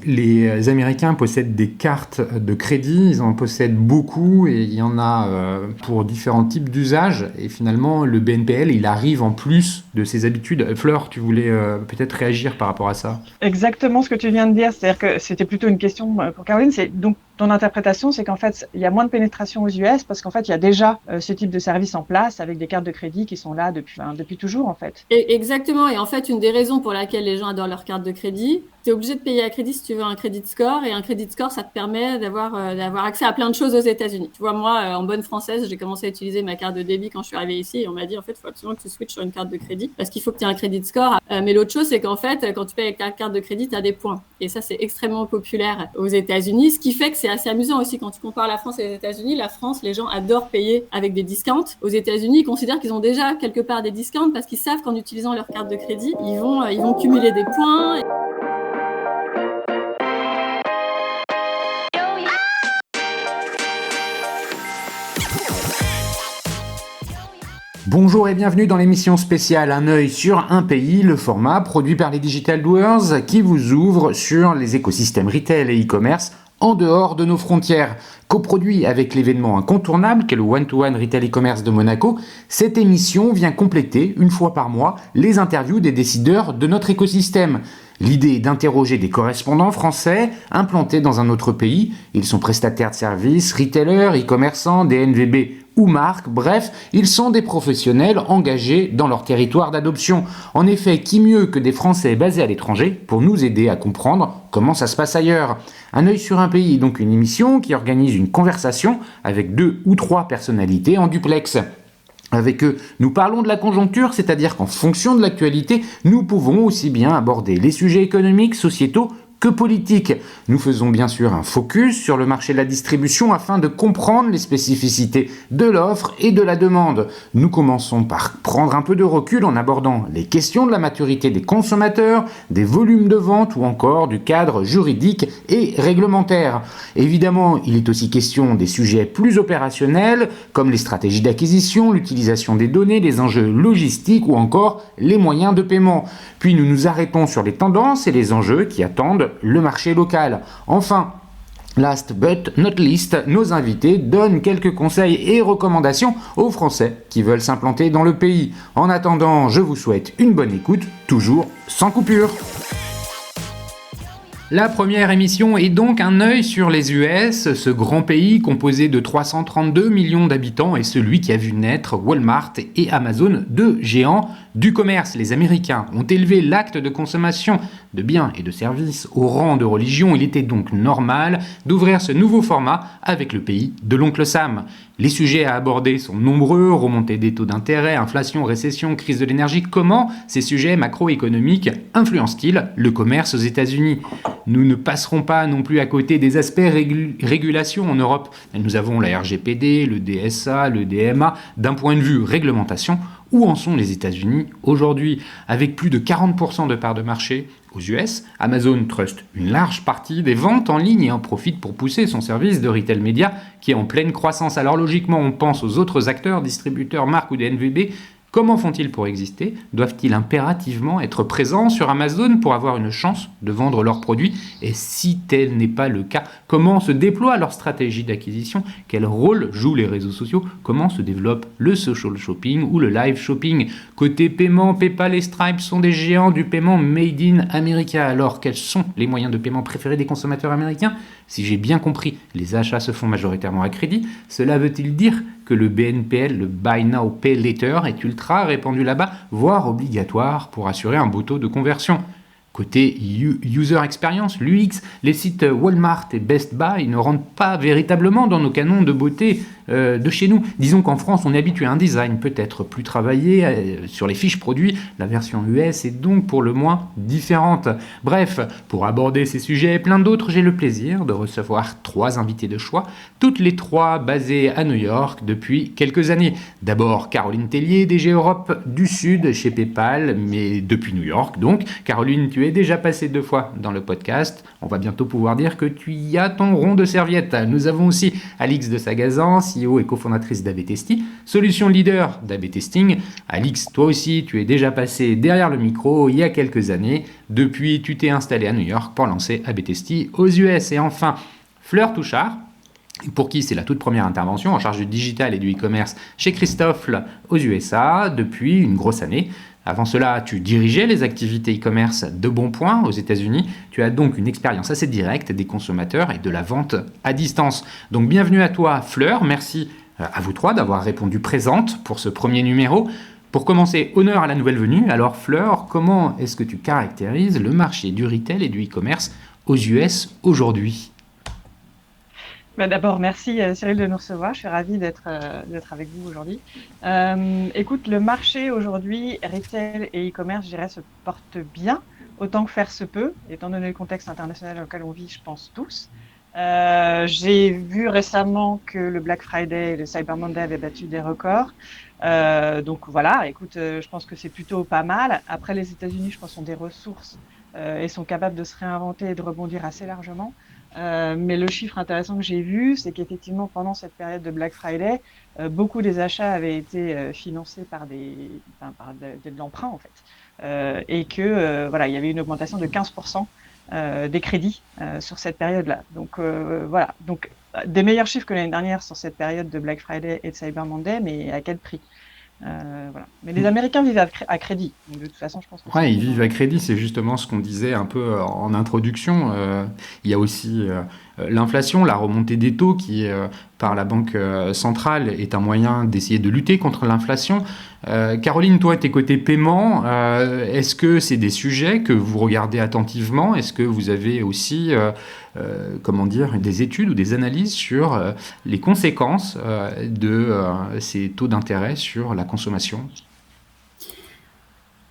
Les Américains possèdent des cartes de crédit, ils en possèdent beaucoup et il y en a pour différents types d'usages. Et finalement, le BNPL, il arrive en plus de ses habitudes. Fleur, tu voulais peut-être réagir par rapport à ça? Exactement ce que tu viens de dire, c'est-à-dire que c'était plutôt une question pour Caroline. C'est donc ton interprétation, c'est qu'en fait, il y a moins de pénétration aux US parce qu'en fait, il y a déjà ce type de service en place avec des cartes de crédit qui sont là depuis toujours, en fait. Exactement. Et en fait, une des raisons pour laquelle les gens adorent leur carte de crédit, tu es obligé de payer à crédit si tu veux un crédit score. Et un crédit score, ça te permet d'avoir accès à plein de choses aux États-Unis. Tu vois, moi, en bonne française, j'ai commencé à utiliser ma carte de débit quand je suis arrivée ici. Et on m'a dit, en fait, il faut absolument que tu switches sur une carte de crédit parce qu'il faut que tu aies un crédit score. Mais l'autre chose, c'est qu'en fait, quand tu payes avec ta carte de crédit, tu as des points. Et ça, c'est extrêmement populaire aux États-Unis. Ce qui fait que c'est assez amusant aussi quand tu compares la France et les États-Unis. La France, les gens adorent payer avec des discounts. Aux États-Unis, ils considèrent qu'ils ont déjà quelque part des discounts parce qu'ils savent qu'en utilisant leur carte de crédit, ils vont cumuler des points. Bonjour et bienvenue dans l'émission spéciale Un œil sur un pays, le format produit par les Digital Doers qui vous ouvre sur les écosystèmes retail et e-commerce en dehors de nos frontières. Coproduit avec l'événement incontournable qu'est le One-to-One Retail e-commerce de Monaco, cette émission vient compléter, une fois par mois, les interviews des décideurs de notre écosystème. L'idée est d'interroger des correspondants français implantés dans un autre pays. Ils sont prestataires de services, retailers, e-commerçants, DNVB ou marques, bref, ils sont des professionnels engagés dans leur territoire d'adoption. En effet, qui mieux que des Français basés à l'étranger pour nous aider à comprendre comment ça se passe ailleurs. Un œil sur un pays, donc une émission qui organise une conversation avec 2 ou 3 personnalités en duplex. Avec eux, nous parlons de la conjoncture, c'est-à-dire qu'en fonction de l'actualité, nous pouvons aussi bien aborder les sujets économiques, sociétaux, que politique. Nous faisons bien sûr un focus sur le marché de la distribution afin de comprendre les spécificités de l'offre et de la demande. Nous commençons par prendre un peu de recul en abordant les questions de la maturité des consommateurs, des volumes de vente ou encore du cadre juridique et réglementaire. Évidemment, il est aussi question des sujets plus opérationnels comme les stratégies d'acquisition, l'utilisation des données, les enjeux logistiques ou encore les moyens de paiement. Puis nous nous arrêtons sur les tendances et les enjeux qui attendent le marché local. Enfin, last but not least, nos invités donnent quelques conseils et recommandations aux Français qui veulent s'implanter dans le pays. En attendant, je vous souhaite une bonne écoute, toujours sans coupure. La première émission est donc un œil sur les US, ce grand pays composé de 332 millions d'habitants et celui qui a vu naître Walmart et Amazon, 2 géants du commerce. Les Américains ont élevé l'acte de consommation de biens et de services au rang de religion. Il était donc normal d'ouvrir ce nouveau format avec le pays de l'oncle Sam. Les sujets à aborder sont nombreux, remontée des taux d'intérêt, inflation, récession, crise de l'énergie. Comment ces sujets macroéconomiques influencent-ils le commerce aux États-Unis ? Nous ne passerons pas non plus à côté des aspects régulation en Europe. Nous avons la RGPD, le DSA, le DMA. D'un point de vue réglementation, où en sont les États-Unis aujourd'hui ? Avec plus de 40% de parts de marché aux US, Amazon truste une large partie des ventes en ligne et en profite pour pousser son service de retail média qui est en pleine croissance. Alors logiquement, on pense aux autres acteurs, distributeurs, marques ou DNVB. Comment font-ils pour exister ? Doivent-ils impérativement être présents sur Amazon pour avoir une chance de vendre leurs produits ? Et si tel n'est pas le cas, comment se déploie leur stratégie d'acquisition ? Quel rôle jouent les réseaux sociaux ? Comment se développe le social shopping ou le live shopping ? Côté paiement, PayPal et Stripe sont des géants du paiement made in America. Alors, quels sont les moyens de paiement préférés des consommateurs américains ? Si j'ai bien compris, les achats se font majoritairement à crédit. Cela veut-il dire que le BNPL, le Buy Now Pay Later, est ultra répandu là-bas, voire obligatoire pour assurer un beau taux de conversion ? Côté user experience, l'UX, les sites Walmart et Best Buy ne rentrent pas véritablement dans nos canons de beauté de chez nous. Disons qu'en France, on est habitué à un design peut-être plus travaillé sur les fiches produits. La version US est donc pour le moins différente. Bref, pour aborder ces sujets et plein d'autres, j'ai le plaisir de recevoir 3 invités de choix, toutes les 3 basées à New York depuis quelques années. D'abord, Caroline Tellier, DG Europe du Sud chez PayPal, mais depuis New York donc. Caroline, tu tu es déjà passé 2 fois dans le podcast. On va bientôt pouvoir dire que tu y as ton rond de serviette. Nous avons aussi Alix de Sagazan, CEO et cofondatrice d'AB Testy, solution leader d'AB Testing. Alix, toi aussi, tu es déjà passé derrière le micro il y a quelques années. Depuis, tu t'es installé à New York pour lancer AB Testy aux US. Et enfin, Fleur Touchard, pour qui c'est la toute première intervention en charge du digital et du e-commerce chez Christophe aux USA depuis une grosse année. Avant cela, tu dirigeais les activités e-commerce de Bonpoint aux États-Unis. Tu as donc une expérience assez directe des consommateurs et de la vente à distance. Donc bienvenue à toi Fleur, merci à vous trois d'avoir répondu présente pour ce premier numéro. Pour commencer, honneur à la nouvelle venue. Alors Fleur, comment est-ce que tu caractérises le marché du retail et du e-commerce aux US aujourd'hui ? D'abord, merci Cyril de nous recevoir. Je suis ravie d'être avec vous aujourd'hui. Écoute, le marché aujourd'hui, retail et e-commerce, je dirais, se porte bien, autant que faire se peut, étant donné le contexte international dans lequel on vit, je pense tous. J'ai vu récemment que le Black Friday et le Cyber Monday avaient battu des records. Donc voilà, écoute, je pense que c'est plutôt pas mal. Après, les États-Unis, je pense, ont des ressources et sont capables de se réinventer et de rebondir assez largement. Mais le chiffre intéressant que j'ai vu, c'est qu'effectivement, pendant cette période de Black Friday, beaucoup des achats avaient été financés par de l'emprunt, en fait. Et que, voilà, il y avait une augmentation de 15% des crédits sur cette période-là. Donc, voilà. Donc, des meilleurs chiffres que l'année dernière sur cette période de Black Friday et de Cyber Monday, mais à quel prix ? Voilà. Mais les Américains vivent à crédit. Donc, de toute façon, je pense que ils vivent à crédit. C'est justement ce qu'on disait un peu en introduction. Il y a aussi l'inflation, la remontée des taux qui, par la Banque centrale, est un moyen d'essayer de lutter contre l'inflation. Caroline, toi, tes côtés paiement, est-ce que c'est des sujets que vous regardez attentivement ? Est-ce que vous avez aussi des études ou des analyses sur les conséquences de ces taux d'intérêt sur la consommation ?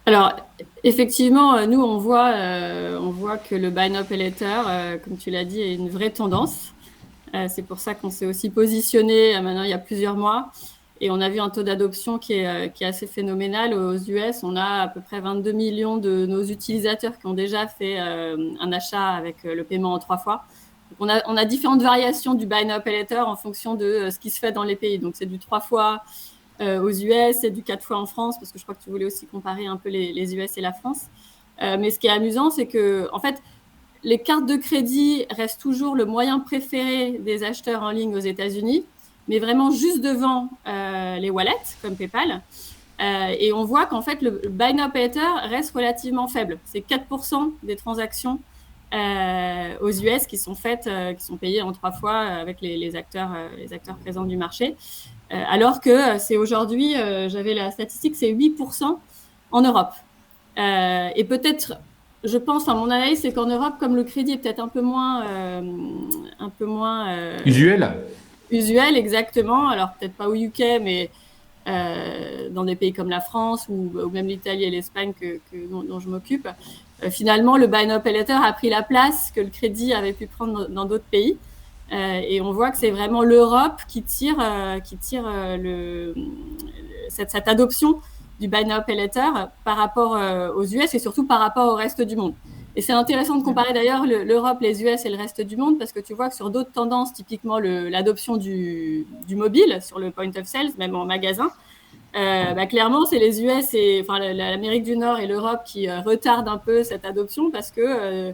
Alors, effectivement, nous, on voit que le Buy Now Pay Later, comme tu l'as dit, est une vraie tendance. C'est pour ça qu'on s'est aussi positionné maintenant il y a plusieurs mois. Et on a vu un taux d'adoption qui est assez phénoménal. Aux US, on a à peu près 22 millions de nos utilisateurs qui ont déjà fait un achat avec le paiement en 3 fois. Donc on a différentes variations du Buy Now Pay Later en fonction de ce qui se fait dans les pays. Donc, c'est du 3 fois aux US et du 4 fois en France, parce que je crois que tu voulais aussi comparer un peu les US et la France. Mais ce qui est amusant, c'est que, en fait, les cartes de crédit restent toujours le moyen préféré des acheteurs en ligne aux États-Unis, mais vraiment juste devant les wallets, comme PayPal. Et on voit qu'en fait, le Buy Now Pay Later reste relativement faible. C'est 4% des transactions aux US qui sont faites, qui sont payées en 3 fois avec les acteurs présents du marché. Alors que c'est aujourd'hui, j'avais la statistique, c'est 8% en Europe. Et peut-être, je pense, à mon analyse, c'est qu'en Europe, comme le crédit est peut-être un peu moins usuel, exactement. Alors peut-être pas au UK, mais dans des pays comme la France ou même l'Italie et l'Espagne dont je m'occupe. Finalement, le Buy Now Pay Later a pris la place que le crédit avait pu prendre dans d'autres pays. Et on voit que c'est vraiment l'Europe qui tire cette adoption du Buy Now Pay Later par rapport aux US et surtout par rapport au reste du monde. Et c'est intéressant de comparer d'ailleurs l'Europe, les US et le reste du monde, parce que tu vois que sur d'autres tendances, typiquement l'adoption du mobile sur le point of sales, même en magasin, clairement c'est les US et l'Amérique du Nord et l'Europe qui retardent un peu cette adoption, parce que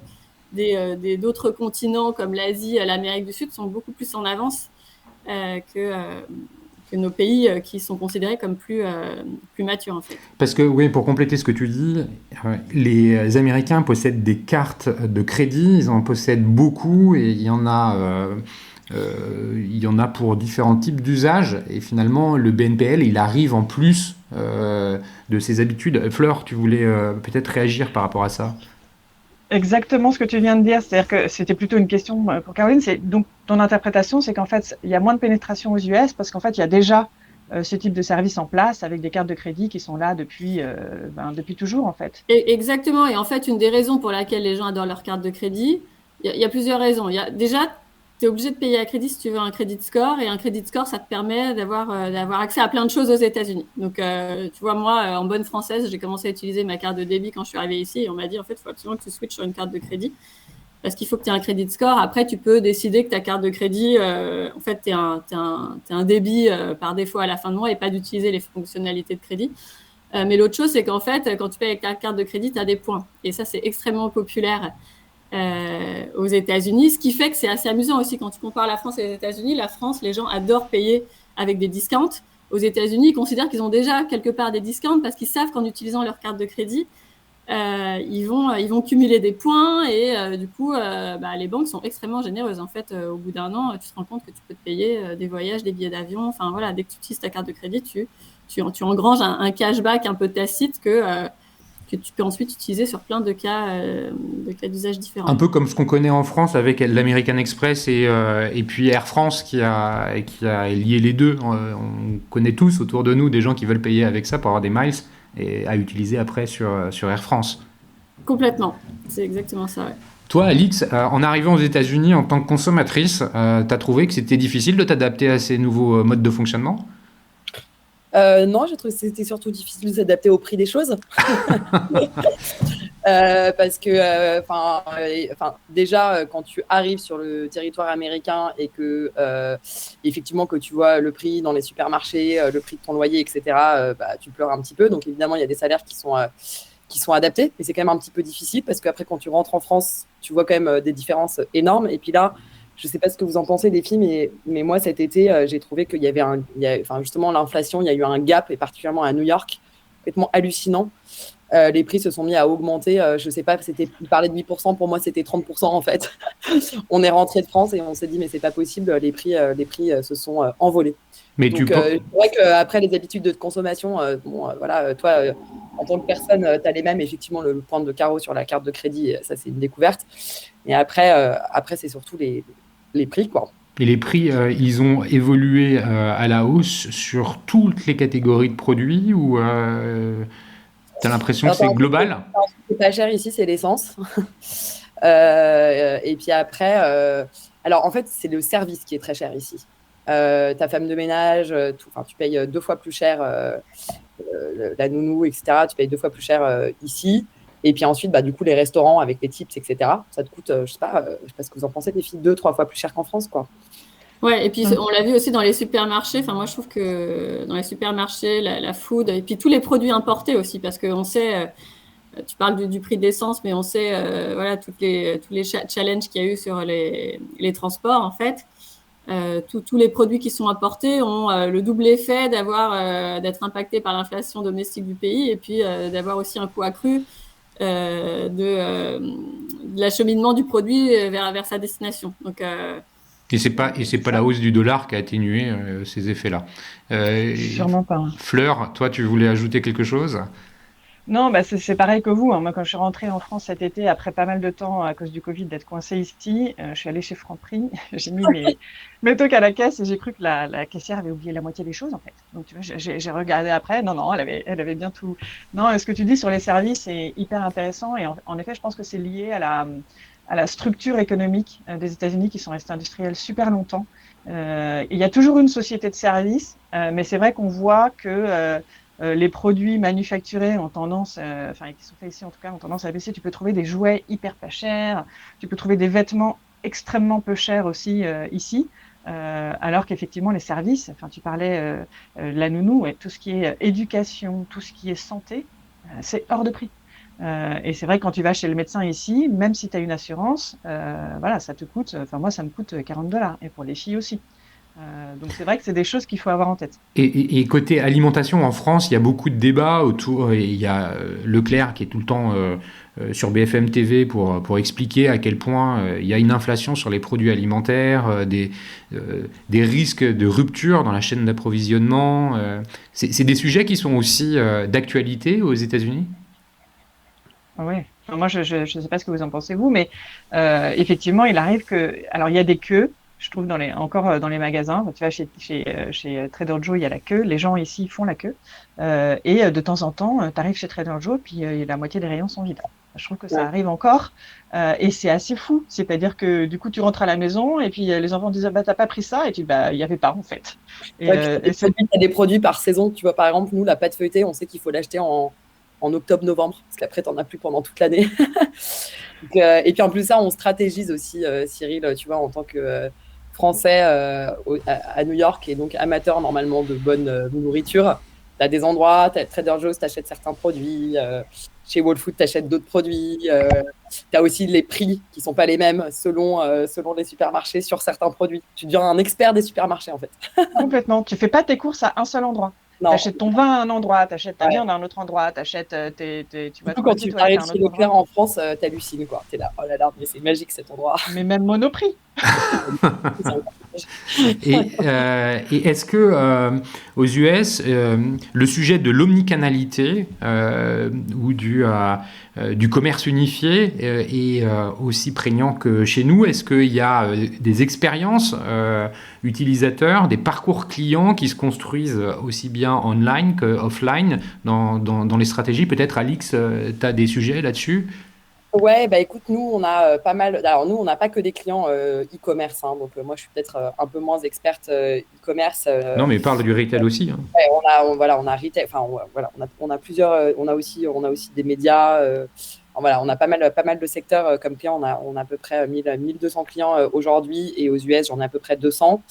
d'autres continents comme l'Asie, l'Amérique du Sud sont beaucoup plus en avance que nos pays qui sont considérés comme plus matures en fait. Parce que oui, pour compléter ce que tu dis, les Américains possèdent des cartes de crédit, ils en possèdent beaucoup et il y en a pour différents types d'usages, et finalement le BNPL il arrive en plus de ses habitudes. Fleur, tu voulais peut-être réagir par rapport à ça? Exactement ce que tu viens de dire, c'est-à-dire que c'était plutôt une question pour Caroline. Donc ton interprétation, c'est qu'en fait il y a moins de pénétration aux US parce qu'en fait il y a déjà ce type de service en place avec des cartes de crédit qui sont là depuis toujours en fait. Exactement, et en fait une des raisons pour laquelle les gens adorent leurs cartes de crédit, il y a plusieurs raisons. Il y a déjà tu es obligé de payer à crédit si tu veux un credit score. Et un credit score, ça te permet d'avoir accès à plein de choses aux États-Unis. Donc, tu vois, moi, en bonne française, j'ai commencé à utiliser ma carte de débit quand je suis arrivée ici. Et on m'a dit, en fait, il faut absolument que tu switches sur une carte de crédit. Parce qu'il faut que tu aies un credit score. Après, tu peux décider que ta carte de crédit, en fait, tu es un débit par défaut à la fin de mois et pas d'utiliser les fonctionnalités de crédit. Mais l'autre chose, c'est qu'en fait, quand tu payes avec ta carte de crédit, tu as des points. Et ça, c'est extrêmement populaire aux États-Unis, ce qui fait que c'est assez amusant aussi quand tu compares la France et les États-Unis. La France, les gens adorent payer avec des discounts. Aux États-Unis, ils considèrent qu'ils ont déjà quelque part des discounts parce qu'ils savent qu'en utilisant leur carte de crédit, ils vont cumuler des points et du coup, les banques sont extrêmement généreuses. En fait, au bout d'un an, tu te rends compte que tu peux te payer des voyages, des billets d'avion. Enfin voilà, dès que tu utilises ta carte de crédit, tu engranges un cashback un peu tacite que tu peux ensuite utiliser sur plein de cas d'usage différents. Un peu comme ce qu'on connaît en France avec l'American Express et puis Air France qui a lié les deux. On connaît tous autour de nous des gens qui veulent payer avec ça pour avoir des miles et à utiliser après sur Air France. Complètement, c'est exactement ça, ouais. Toi, Alix, en arrivant aux États-Unis en tant que consommatrice, tu as trouvé que c'était difficile de t'adapter à ces nouveaux modes de fonctionnement ? Non, j'ai trouvé que c'était surtout difficile de s'adapter au prix des choses. Parce que, déjà, quand tu arrives sur le territoire américain et que, effectivement, que tu vois le prix dans les supermarchés, le prix de ton loyer, etc., tu pleures un petit peu. Donc, évidemment, il y a des salaires qui sont adaptés, mais c'est quand même un petit peu difficile parce qu'après, quand tu rentres en France, tu vois quand même des différences énormes. Et puis là, je ne sais pas ce que vous en pensez des filles, mais moi, cet été, j'ai trouvé qu'il y avait justement l'inflation, il y a eu un gap, et particulièrement à New York, complètement hallucinant. Les prix se sont mis à augmenter. Je ne sais pas, il parlait de 8%, pour moi, c'était 30% en fait. On est rentré de France et on s'est dit, mais c'est pas possible, les prix se sont envolés. Mais donc, c'est vrai qu'après, les habitudes de consommation, toi, en tant que personne, tu as les mêmes, effectivement, le point de carreau sur la carte de crédit, ça, c'est une découverte. Mais après c'est surtout les prix, quoi. Et les prix, ils ont évolué à la hausse sur toutes les catégories de produits ou tu as l'impression que c'est global ? C'est pas cher ici, c'est l'essence. Et puis après, alors en fait, c'est le service qui est très cher ici. Ta femme de ménage, tu payes 2 fois plus cher la nounou, etc. Tu payes 2 fois plus cher ici. Et puis ensuite, du coup, les restaurants avec les tips, etc., ça te coûte, je sais pas ce que vous en pensez, les filles, 2-3 fois plus cher qu'en France, quoi. Ouais, et puis on l'a vu aussi dans les supermarchés. Enfin, moi, je trouve que dans les supermarchés, la food, et puis tous les produits importés aussi, parce qu'on sait, tu parles du prix de l'essence, mais on sait, tous les challenges qu'il y a eu sur les transports, en fait. Tous les produits qui sont importés ont le double effet d'être impactés par l'inflation domestique du pays et puis d'avoir aussi un coût accru de l'acheminement du produit vers sa destination. Donc, et c'est pas la hausse du dollar qui a atténué ces effets-là. Sûrement pas. Fleur, toi, tu voulais ajouter quelque chose ? Non, c'est pareil que vous. Moi, quand je suis rentrée en France cet été, après pas mal de temps à cause du Covid d'être coincée ici, je suis allée chez Franprix. J'ai mis mes toques à la caisse et j'ai cru que la caissière avait oublié la moitié des choses, en fait. Donc, tu vois, j'ai regardé après. Non, elle avait bien tout. Non, ce que tu dis sur les services est hyper intéressant. Et en effet, je pense que c'est lié à la structure économique des États-Unis qui sont restés industriels super longtemps. Il y a toujours une société de services, mais c'est vrai qu'on voit que les produits manufacturés ont tendance, qui sont faits ici en tout cas, ont tendance à baisser. Tu peux trouver des jouets hyper pas chers, tu peux trouver des vêtements extrêmement peu chers aussi ici, alors qu'effectivement les services, tu parlais de la nounou, et tout ce qui est éducation, tout ce qui est santé, c'est hors de prix. Et c'est vrai que quand tu vas chez le médecin ici, même si tu as une assurance, ça te coûte, moi ça me coûte $40, et pour les filles aussi. Donc c'est vrai que c'est des choses qu'il faut avoir en tête. Et côté alimentation, en France, il y a beaucoup de débats autour. Il y a Leclerc qui est tout le temps sur BFM TV pour expliquer à quel point il y a une inflation sur les produits alimentaires, des risques de rupture dans la chaîne d'approvisionnement. C'est des sujets qui sont aussi d'actualité aux États-Unis ? Oui. Moi, je sais pas ce que vous en pensez, vous, mais effectivement, il arrive que... Alors, il y a des queues. Je trouve dans les magasins, tu vois, chez Trader Joe, il y a la queue. Les gens ici font la queue. Et de temps en temps, tu arrives chez Trader Joe, puis la moitié des rayons sont vides. Je trouve que ça arrive encore et c'est assez fou. C'est-à-dire que du coup, tu rentres à la maison et puis les enfants disent bah t'as pas pris ça et tu dis bah il y avait pas en fait. Et, il y a des produits par saison. Tu vois, par exemple, nous la pâte feuilletée, on sait qu'il faut l'acheter en octobre-novembre parce qu'après t'en as plus pendant toute l'année. Donc, et puis en plus ça, on stratégise aussi, Cyril, tu vois, en tant que Français à New York et donc amateur normalement de bonne nourriture. Tu as des endroits, Trader Joe's, tu achètes certains produits. Chez Whole Foods, tu achètes d'autres produits. Tu as aussi les prix qui ne sont pas les mêmes selon les supermarchés sur certains produits. Tu deviens un expert des supermarchés, en fait. Complètement. Tu fais pas tes courses à un seul endroit. Tu achètes ton vin à un endroit, tu achètes ta viande à un autre endroit, tu achètes tu vas quand tu arrives chez Leclerc en France, tu hallucines, quoi. Tu es là, oh là là, mais c'est magique cet endroit. Mais même Monoprix. Et est-ce que aux US, le sujet de l'omnicanalité ou du commerce unifié est aussi prégnant que chez nous? Est-ce qu'il y a des expériences utilisateurs, des parcours clients qui se construisent aussi bien online qu'offline dans les stratégies? Peut-être, Alix, tu as des sujets là-dessus? Ouais, bah écoute, nous, on a pas mal. Alors, nous, on n'a pas que des clients e-commerce. Hein, donc, moi, je suis peut-être un peu moins experte e-commerce. Non, mais parle du retail aussi. Hein. Ouais, on a retail. Enfin, voilà, on a plusieurs. On a aussi des médias. Voilà, on a pas mal de secteurs comme clients. On a à peu près 1200 clients aujourd'hui. Et aux US, j'en ai à peu près 200.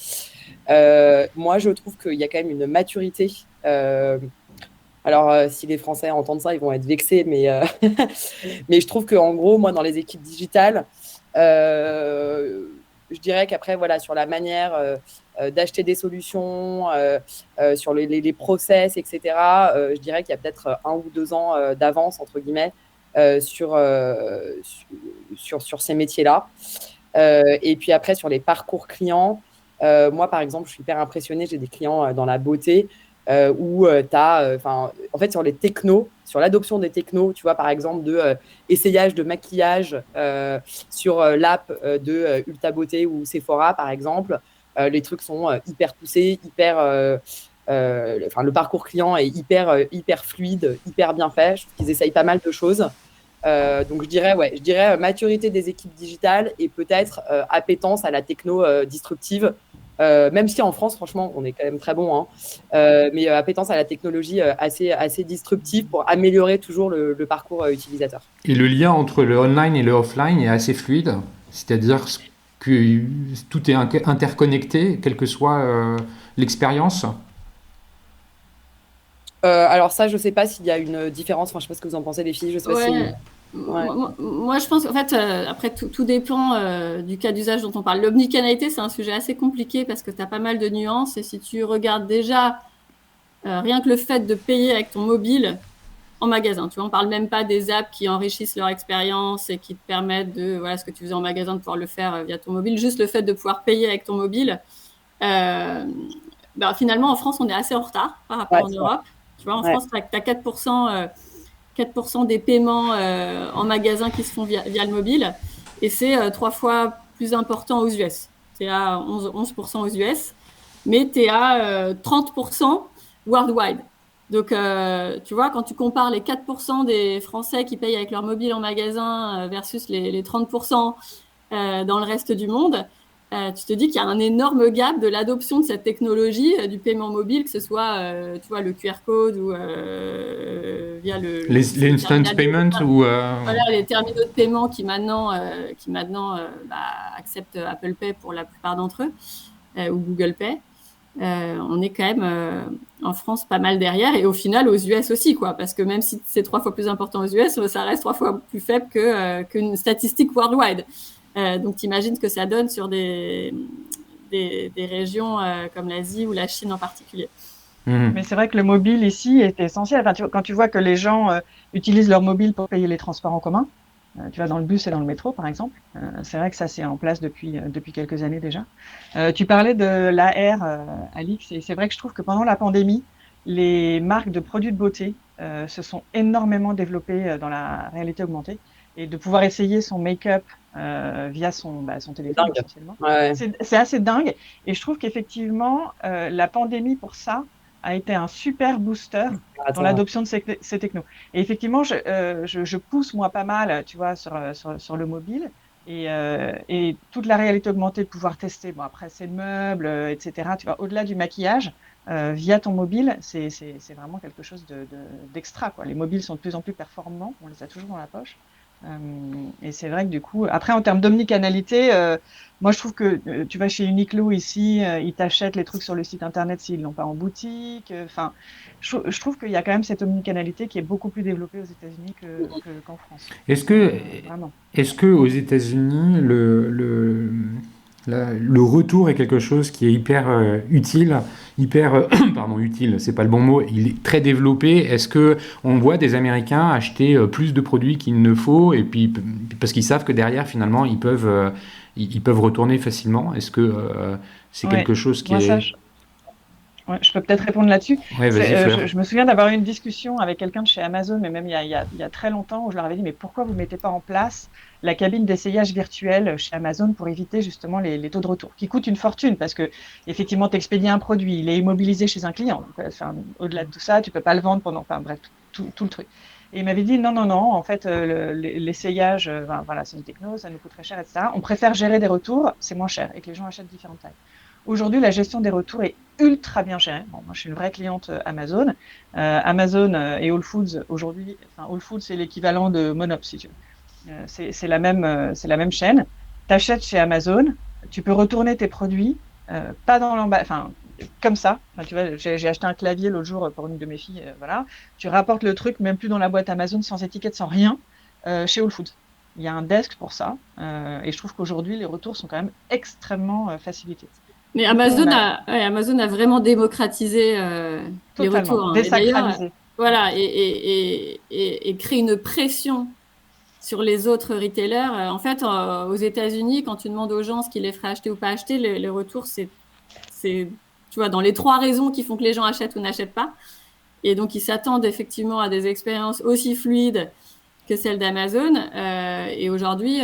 Moi, je trouve qu'il y a quand même une maturité. Alors, si les Français entendent ça, ils vont être vexés, mais je trouve qu'en gros, moi, dans les équipes digitales, je dirais qu'après, voilà, sur la manière d'acheter des solutions, sur les process, etc., je dirais qu'il y a peut-être 1 ou 2 ans d'avance, entre guillemets, sur ces métiers-là. Et puis après, sur les parcours clients, moi, par exemple, je suis hyper impressionnée. J'ai des clients dans la beauté où tu as, en fait, sur les technos, sur l'adoption des technos, tu vois, par exemple, de essayage de maquillage sur l'app de Ulta Beauté ou Sephora, par exemple, les trucs sont hyper poussés, le parcours client est hyper fluide, hyper bien fait. Je trouve qu'ils essayent pas mal de choses. Donc, je dirais maturité des équipes digitales et peut-être appétence à la techno disruptive. Même si en France, franchement, on est quand même très bon, hein, mais appétence à la technologie assez disruptive pour améliorer toujours le parcours utilisateur. Et le lien entre le online et le offline est assez fluide, c'est-à-dire que tout est interconnecté, quelle que soit l'expérience. Alors ça, je ne sais pas s'il y a une différence. Enfin, je ne sais pas ce que vous en pensez, les filles. Je sais pas si... Ouais. Moi, je pense qu'en fait, après, tout dépend du cas d'usage dont on parle. L'omnicanalité, c'est un sujet assez compliqué parce que tu as pas mal de nuances. Et si tu regardes déjà rien que le fait de payer avec ton mobile en magasin, tu vois, on parle même pas des apps qui enrichissent leur expérience et qui te permettent de, voilà, ce que tu faisais en magasin, de pouvoir le faire via ton mobile. Juste le fait de pouvoir payer avec ton mobile. Finalement, en France, on est assez en retard par rapport en Europe. Tu vois, en France, tu as 4% des paiements en magasin qui se font via le mobile et c'est 3 fois plus important aux US. Tu es à 11% aux US, mais tu es à 30% worldwide. Donc, tu vois, quand tu compares les 4% des Français qui payent avec leur mobile en magasin versus les 30% dans le reste du monde, tu te dis qu'il y a un énorme gap de l'adoption de cette technologie du paiement mobile, que ce soit tu vois, le QR code ou via les instant payment ou voilà, les terminaux de paiement qui maintenant acceptent Apple Pay pour la plupart d'entre eux ou Google Pay. On est quand même en France pas mal derrière et au final aux US aussi, quoi, parce que même si c'est 3 fois plus important aux US, ça reste 3 fois plus faible qu'une statistique worldwide. Donc, tu imagines ce que ça donne sur des régions comme l'Asie ou la Chine en particulier. Mais c'est vrai que le mobile ici est essentiel. Enfin, quand tu vois que les gens utilisent leur mobile pour payer les transports en commun, tu vas dans le bus et dans le métro, par exemple, c'est vrai que ça, c'est en place depuis quelques années déjà. Tu parlais de l'AR, Alix, et c'est vrai que je trouve que pendant la pandémie, les marques de produits de beauté se sont énormément développées dans la réalité augmentée. Et de pouvoir essayer son make-up via son téléphone, essentiellement. Ouais. C'est assez dingue. Et je trouve qu'effectivement, la pandémie, pour ça, a été un super booster dans Attends. l'adoption de ces technos. Et effectivement, je pousse moi pas mal, tu vois, sur le mobile. Et toute la réalité augmentée, de pouvoir tester, bon après c'est le meuble, etc. Tu vois, au-delà du maquillage, via ton mobile, c'est vraiment quelque chose d'extra, quoi. Les mobiles sont de plus en plus performants, on les a toujours dans la poche. Et c'est vrai que du coup, après en termes d'omnicanalité, moi je trouve que tu vas chez Uniqlo ici, ils t'achètent les trucs sur le site internet s'ils l'ont pas en boutique. Enfin, je trouve qu'il y a quand même cette omnicanalité qui est beaucoup plus développée aux États-Unis qu'en France. Est-ce que, Vraiment. est-ce que aux États-Unis, le retour est quelque chose qui est hyper utile, pardon, utile, c'est pas le bon mot, il est très développé. Est-ce que on voit des Américains acheter plus de produits qu'il ne faut, et puis parce qu'ils savent que derrière, finalement, ils peuvent retourner facilement. Est-ce que c'est Ouais, quelque chose qui moi ça, est... ouais, je peux peut-être répondre là-dessus. Ouais, vas-y, Fleur. Je me souviens d'avoir eu une discussion avec quelqu'un de chez Amazon, mais même il y a très longtemps, où je leur avais dit, mais pourquoi vous ne mettez pas en place la cabine d'essayage virtuelle chez Amazon pour éviter justement les taux de retour, qui coûtent une fortune, parce que effectivement, tu expédies un produit, il est immobilisé chez un client. Donc, enfin, au-delà de tout ça, tu peux pas le vendre pendant, enfin bref, tout le truc. Et il m'avait dit, non, en fait, l'essayage, voilà, c'est une techno, ça nous coûte très cher, etc. On préfère gérer des retours, c'est moins cher, et que les gens achètent différentes tailles. Aujourd'hui, la gestion des retours est ultra bien gérée. Bon, moi, je suis une vraie cliente Amazon. Amazon et Whole Foods, aujourd'hui, enfin, Whole Foods, c'est l'équivalent de Monop, si tu veux. C'est la même chaîne. Tu achètes chez Amazon, tu peux retourner tes produits, pas dans l'emballage, enfin, comme ça. Enfin, tu vois, j'ai acheté un clavier l'autre jour pour une de mes filles, voilà. Tu rapportes le truc, même plus dans la boîte Amazon, sans étiquette, sans rien, chez Whole Foods. Il y a un desk pour ça, et je trouve qu'aujourd'hui, les retours sont quand même extrêmement facilités. Mais Amazon a vraiment démocratisé les Totalement, retours. Et d'ailleurs, désacralisé. voilà, et crée une pression sur les autres retailers. En fait, aux États-Unis, quand tu demandes aux gens ce qu'ils les feraient acheter ou pas acheter, les retours, c'est, tu vois, dans les 3 raisons qui font que les gens achètent ou n'achètent pas. Et donc, ils s'attendent effectivement à des expériences aussi fluides que celles d'Amazon. Et aujourd'hui,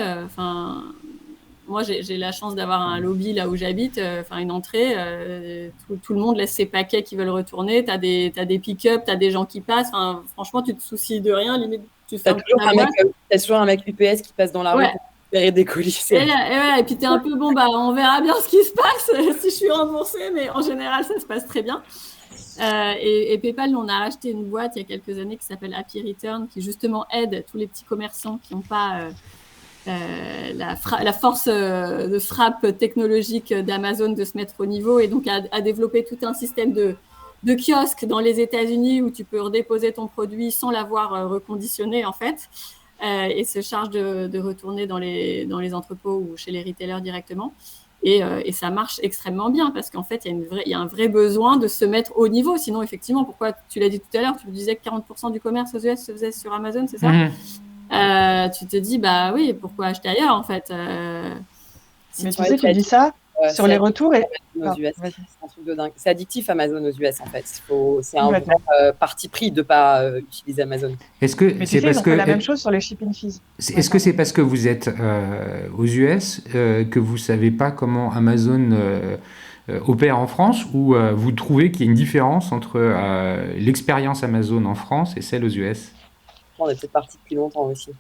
moi, j'ai la chance d'avoir un lobby là où j'habite, une entrée. Tout le monde laisse ses paquets qui veulent retourner. T'as des pick-up, t'as des gens qui passent. Franchement, tu te soucies de rien. Limite, tu T'as fermes toujours, ta boîte. t'as toujours un mec UPS qui passe dans la rue Ouais. pour récupérer des colis. Et puis t'es un peu bon, on verra bien ce qui se passe si je suis remboursée, mais en général, ça se passe très bien. Et PayPal, on a acheté une boîte il y a quelques années qui s'appelle Happy Return, qui justement aide tous les petits commerçants qui n'ont pas la force de frappe technologique d'Amazon de se mettre au niveau, et donc à développer tout un système de kiosques dans les États-Unis où tu peux redéposer ton produit sans l'avoir reconditionné en fait, et se charge de retourner dans les entrepôts ou chez les retailers directement. Et ça marche extrêmement bien parce qu'en fait, il y a un vrai besoin de se mettre au niveau. Sinon, effectivement, pourquoi tu l'as dit tout à l'heure, tu me disais que 40% du commerce aux US se faisait sur Amazon, c'est ça? Tu te dis, bah oui, pourquoi acheter ailleurs en fait? Mais tu sais, tu dis ça sur les retours et aux US. C'est un truc de dingue. C'est addictif Amazon aux US en fait. C'est un vrai parti pris de ne pas utiliser Amazon. Est-ce que mais tu sais, ils ont fait la même chose sur les shipping fees. Est-ce que c'est parce que vous êtes aux US que vous ne savez pas comment Amazon opère en France, ou vous trouvez qu'il y a une différence entre l'expérience Amazon en France et celle aux US? On est peut-être parti depuis longtemps aussi.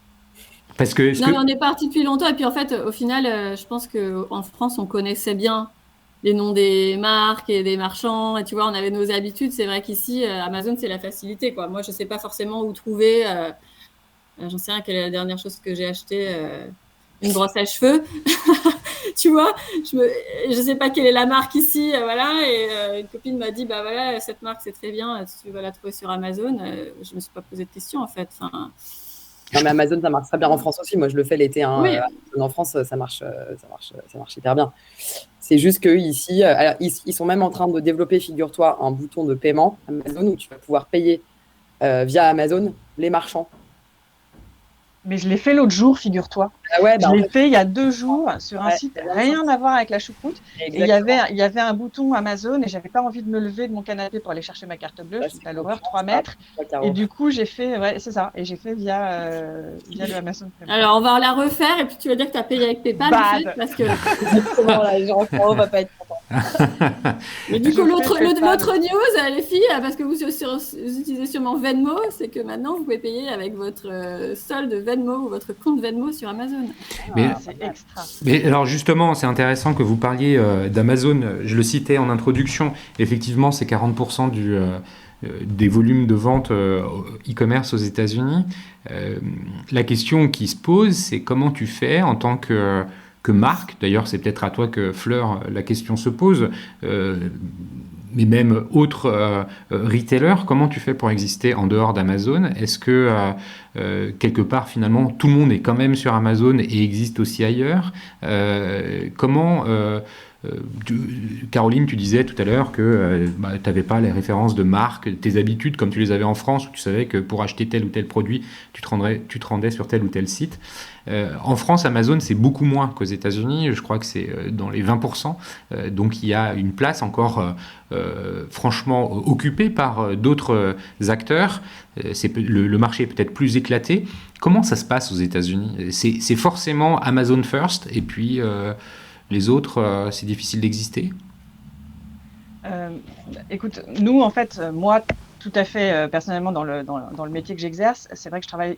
Parce que, non, mais on est parti depuis longtemps. Et puis en fait, au final, je pense qu'en France, on connaissait bien les noms des marques et des marchands. Et tu vois, on avait nos habitudes. C'est vrai qu'ici, Amazon, c'est la facilité, quoi. Moi, je ne sais pas forcément où trouver. J'en sais rien quelle est la dernière chose que j'ai acheté. Une brosse à cheveux. Tu vois, je sais pas quelle est la marque ici, voilà. Et une copine m'a dit, bah voilà, cette marque, c'est très bien. Si tu vas la trouver sur Amazon, je me suis pas posé de questions, en fait. Non, mais Amazon, ça marche très bien en France aussi. Moi, je le fais l'été. Hein. Oui. En France, ça marche hyper bien. C'est juste qu'ici, ils sont même en train de développer, figure-toi, un bouton de paiement Amazon où tu vas pouvoir payer via Amazon les marchands. Mais je l'ai fait l'autre jour, figure-toi. Ah ouais, je l'ai fait il y a 2 jours sur un site rien à voir avec la choucroute. Exactement. Et il y avait un bouton Amazon et j'avais pas envie de me lever de mon canapé pour aller chercher ma carte bleue. C'était à l'horreur, 3 mètres. Et du coup, j'ai fait, c'est ça. Et j'ai fait via le Amazon Prime. Alors, on va la refaire et puis tu vas dire que tu as payé avec PayPal, en fait, parce que... Exactement, là, les gens, on va pas être contents. Mais du Je coup, l'autre préfère pas. news, les filles, parce que vous utilisez sûrement Venmo, c'est que maintenant, vous pouvez payer avec votre solde Venmo ou votre compte Venmo sur Amazon. Mais, Ah, c'est extra. mais alors justement, c'est intéressant que vous parliez d'Amazon. Je le citais en introduction. Effectivement, c'est 40% des volumes de vente e-commerce aux États-Unis. La question qui se pose, c'est comment tu fais en tant que marque. D'ailleurs, c'est peut-être à toi que Fleur, la question se pose. Mais même autres retailers, comment tu fais pour exister en dehors d'Amazon? Est-ce que quelque part finalement tout le monde est quand même sur Amazon et existe aussi ailleurs? Comment Caroline, tu disais tout à l'heure que tu n'avais pas les références de marque, tes habitudes comme tu les avais en France, où tu savais que pour acheter tel ou tel produit, tu te rendais sur tel ou tel site. En France, Amazon, c'est beaucoup moins qu'aux États-Unis. Je crois que c'est dans les 20%. Donc, il y a une place encore franchement occupée par d'autres acteurs. Le marché est peut-être plus éclaté. Comment ça se passe aux États-Unis? C'est forcément Amazon first, et puis les autres, c'est difficile d'exister? Euh, Écoute, nous, en fait, moi, tout à fait, personnellement, dans le métier que j'exerce, c'est vrai que je travaille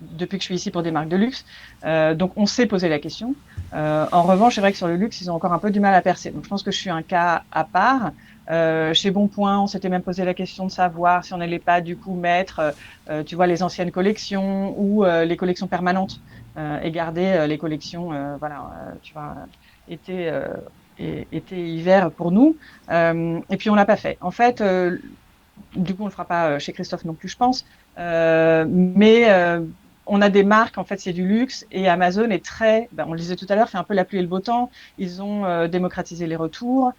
depuis que je suis ici pour des marques de luxe. Donc, on s'est posé la question. En revanche, c'est vrai que sur le luxe, ils ont encore un peu du mal à percer. Donc, je pense que je suis un cas à part. Chez Bonpoint, on s'était même posé la question de savoir si on n'allait pas du coup mettre, tu vois, les anciennes collections ou les collections permanentes et garder les collections, voilà, tu vois, été, été, hiver pour nous. Et puis on l'a pas fait. En fait, du coup, on le fera pas chez Christophe non plus, je pense. Mais on a des marques, en fait, c'est du luxe et Amazon est très, on le disait tout à l'heure, fait un peu la pluie et le beau temps. Ils ont démocratisé les retours.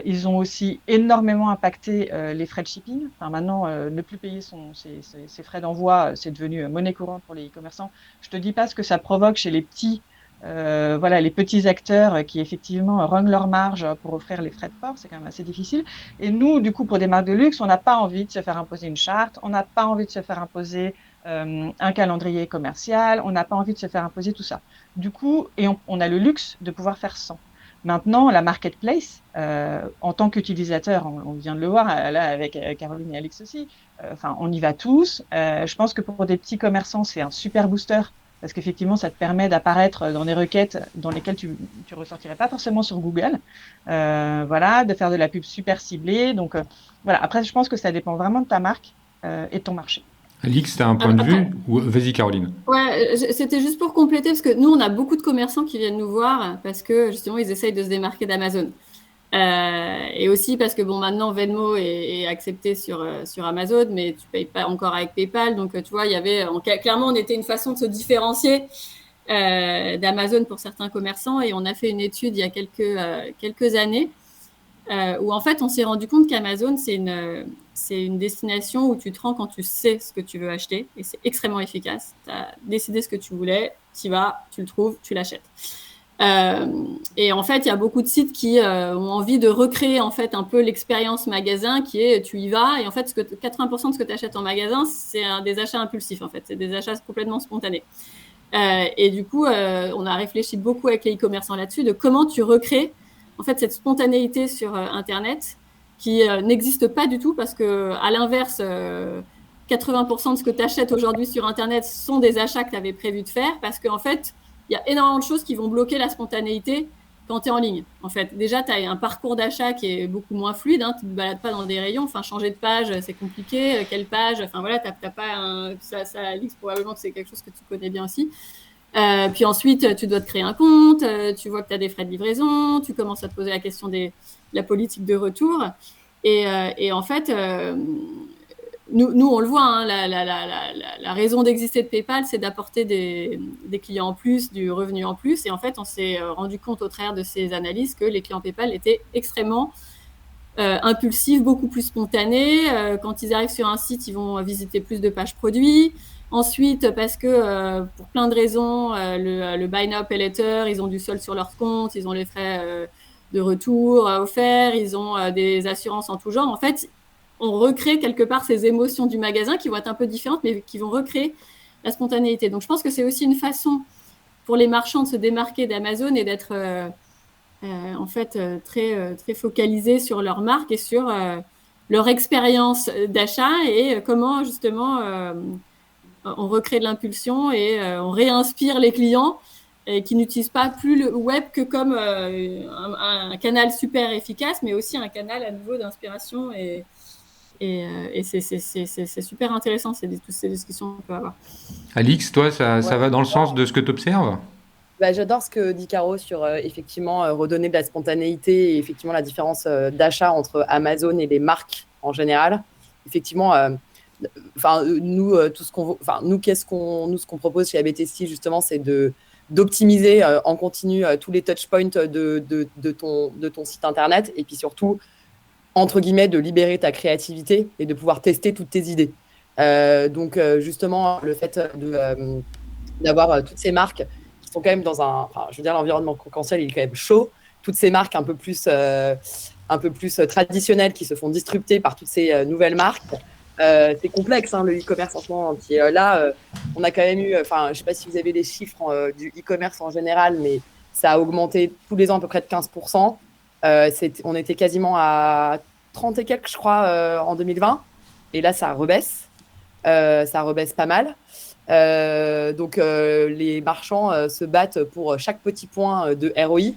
Ils ont aussi énormément impacté les frais de shipping. Enfin, maintenant, ne plus payer ses frais d'envoi, c'est devenu monnaie courante pour les e-commerçants. Je te dis pas ce que ça provoque chez les petits. Voilà, les petits acteurs qui effectivement rognent leur marge pour offrir les frais de port, c'est quand même assez difficile. Et nous, du coup, pour des marques de luxe, on n'a pas envie de se faire imposer une charte, on n'a pas envie de se faire imposer un calendrier commercial, on n'a pas envie de se faire imposer tout ça. Du coup, et on a le luxe de pouvoir faire sans. Maintenant, la marketplace, en tant qu'utilisateur, on vient de le voir là avec Caroline et Alix aussi, enfin, on y va tous. Je pense que pour des petits commerçants, c'est un super booster parce qu'effectivement, ça te permet d'apparaître dans des requêtes dans lesquelles tu ressortirais pas forcément sur Google. Voilà, de faire de la pub super ciblée. Donc, voilà. Après, je pense que ça dépend vraiment de ta marque et de ton marché. Alix, tu as un point de vue? Vas-y, Caroline. Ouais, c'était juste pour compléter, parce que nous, on a beaucoup de commerçants qui viennent nous voir parce que justement, ils essayent de se démarquer d'Amazon. Et aussi parce que bon, maintenant Venmo est accepté sur Amazon, mais tu payes pas encore avec PayPal. Donc tu vois, il y avait clairement, on était une façon de se différencier d'Amazon pour certains commerçants. Et on a fait une étude il y a quelques années où en fait on s'est rendu compte qu'Amazon c'est une destination où tu te rends quand tu sais ce que tu veux acheter, et c'est extrêmement efficace. Tu as décidé ce que tu voulais, tu y vas, tu le trouves, tu l'achètes. Et en fait, il y a beaucoup de sites qui ont envie de recréer en fait un peu l'expérience magasin, qui est tu y vas et en fait 80% de ce que tu achètes en magasin, c'est des achats impulsifs en fait, c'est des achats complètement spontanés. Et du coup, on a réfléchi beaucoup avec les e-commerçants là-dessus de comment tu recrées en fait cette spontanéité sur Internet qui n'existe pas du tout, parce que à l'inverse, 80% de ce que tu achètes aujourd'hui sur Internet sont des achats que tu avais prévu de faire, parce qu'en fait, il y a énormément de choses qui vont bloquer la spontanéité quand tu es en ligne. En fait, déjà, tu as un parcours d'achat qui est beaucoup moins fluide. Tu ne te balades pas dans des rayons. Enfin, changer de page, c'est compliqué. Quelle page? Enfin, voilà, tu n'as pas ça, Alix, probablement que c'est quelque chose que tu connais bien aussi. Puis ensuite, tu dois te créer un compte. Tu vois que tu as des frais de livraison. Tu commences à te poser la question de la politique de retour. Et en fait... Nous, on le voit, hein, la raison d'exister de PayPal, c'est d'apporter des clients en plus, du revenu en plus. Et en fait, on s'est rendu compte au travers de ces analyses que les clients PayPal étaient extrêmement impulsifs, beaucoup plus spontanés. Quand ils arrivent sur un site, ils vont visiter plus de pages produits. Ensuite, parce que pour plein de raisons, le Buy Now, Pay Later, ils ont du solde sur leur compte, ils ont les frais de retour offerts, ils ont des assurances en tout genre. En fait, on recrée quelque part ces émotions du magasin qui vont être un peu différentes, mais qui vont recréer la spontanéité. Donc, je pense que c'est aussi une façon pour les marchands de se démarquer d'Amazon et d'être en fait très focalisés sur leur marque et sur leur expérience d'achat et comment justement on recrée de l'impulsion et on réinspire les clients et qui n'utilisent pas plus le web que comme un canal super efficace, mais aussi un canal à nouveau d'inspiration et c'est super intéressant toutes ces discussions qu'on peut avoir. Alix, toi, ça Ouais. va dans le sens de ce que tu observes? Bah, j'adore ce que dit Caro sur effectivement redonner de la spontanéité et effectivement la différence d'achat entre Amazon et les marques en général. Effectivement, nous, ce qu'on propose chez ABTST justement, c'est d'optimiser en continu tous les touch points de ton site internet et puis surtout, entre guillemets, de libérer ta créativité et de pouvoir tester toutes tes idées. Donc, justement, le fait d'avoir toutes ces marques qui sont quand même je veux dire, l'environnement concurrentiel, il est quand même chaud. Toutes ces marques un peu plus traditionnelles qui se font disrupter par toutes ces nouvelles marques. C'est complexe, hein, le e-commerce en ce moment. On a quand même eu, je ne sais pas si vous avez les chiffres du e-commerce en général, mais ça a augmenté tous les ans à peu près de 15%. On était quasiment à 30 et quelques, je crois, en 2020. Et là, ça rebaisse. Ça rebaisse pas mal. Donc, les marchands se battent pour chaque petit point de ROI.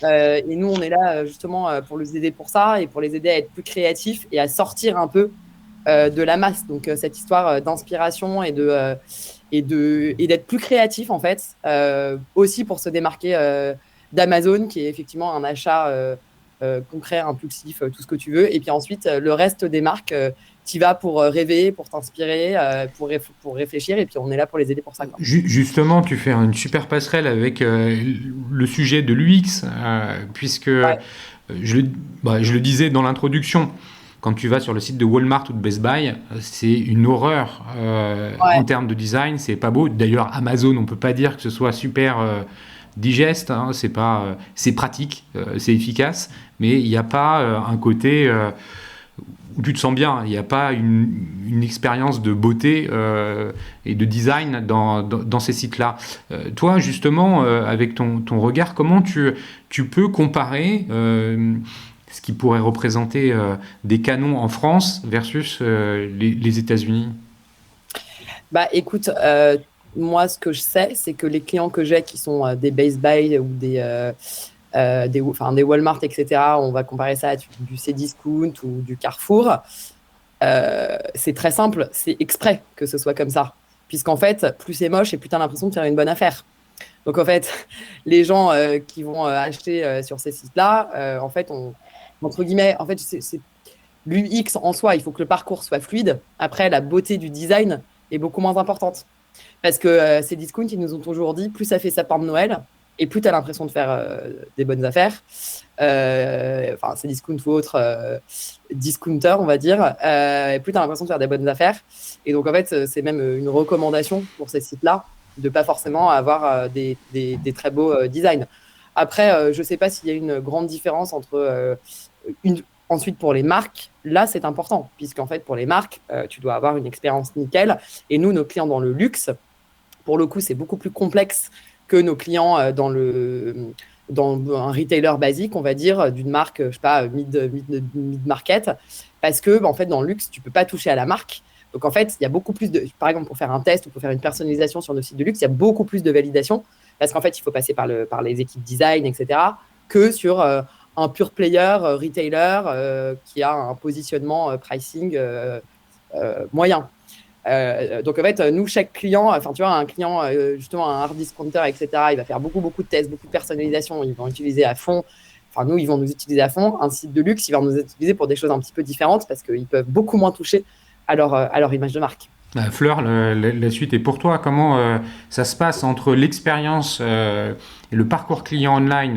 Et nous, on est là justement pour les aider pour ça et pour les aider à être plus créatifs et à sortir un peu de la masse. Donc, cette histoire d'inspiration et d'être plus créatif, en fait, aussi pour se démarquer d'Amazon, qui est effectivement un achat concret, impulsif, tout ce que tu veux. Et puis ensuite, le reste des marques, tu vas pour rêver, pour t'inspirer, pour réfléchir. Et puis, on est là pour les aider pour ça, quoi. Justement, tu fais une super passerelle avec le sujet de l'UX, puisque Ouais. je le disais dans l'introduction, quand tu vas sur le site de Walmart ou de Best Buy, c'est une horreur en termes de design, c'est pas beau. D'ailleurs, Amazon, on peut pas dire que ce soit super digeste, hein, c'est pratique, c'est efficace, mais il n'y a pas un côté où tu te sens bien. Il n'y a pas une expérience de beauté et de design dans ces sites-là. Toi, justement, avec ton regard, comment tu peux comparer ce qui pourrait représenter des canons en France versus les États-Unis? Bah, écoute, moi, ce que je sais, c'est que les clients que j'ai qui sont des Best Buy ou des Walmart, etc., on va comparer ça à du Cdiscount ou du Carrefour. C'est très simple, c'est exprès que ce soit comme ça. Puisqu'en fait, plus c'est moche et plus tu as l'impression de faire une bonne affaire. Donc, en fait, les gens qui vont acheter sur ces sites-là, en fait, entre guillemets, en fait, c'est l'UX en soi, il faut que le parcours soit fluide. Après, la beauté du design est beaucoup moins importante. Parce que ces discounts, ils nous ont toujours dit, plus ça fait sapin de Noël, et plus tu as l'impression de faire des bonnes affaires. Ces discounts ou autres discounters, on va dire, et plus tu as l'impression de faire des bonnes affaires. Et donc, en fait, c'est même une recommandation pour ces sites-là de pas forcément avoir des très beaux designs. Après, je ne sais pas s'il y a une grande différence entre ensuite, pour les marques, là, c'est important, puisqu'en fait, pour les marques, tu dois avoir une expérience nickel. Et nous, nos clients dans le luxe, pour le coup, c'est beaucoup plus complexe que nos clients dans un retailer basique, on va dire, d'une marque, je sais pas, mid-market, parce que, en fait, dans le luxe, tu peux pas toucher à la marque. Donc, en fait, il y a beaucoup plus par exemple, pour faire un test ou pour faire une personnalisation sur nos sites de luxe, il y a beaucoup plus de validation, parce qu'en fait, il faut passer par les équipes design, etc., que sur un pure player retailer qui a un positionnement pricing moyen. Donc, en fait, nous, chaque client, tu vois, un client, justement, un hard discounter, etc., il va faire beaucoup de tests, beaucoup de personnalisation, ils vont utiliser à fond. Enfin, nous, ils vont nous utiliser à fond. Un site de luxe, il va nous utiliser pour des choses un petit peu différentes parce qu'ils peuvent beaucoup moins toucher à leur image de marque. Fleur, la suite est pour toi. Comment ça se passe entre l'expérience et le parcours client online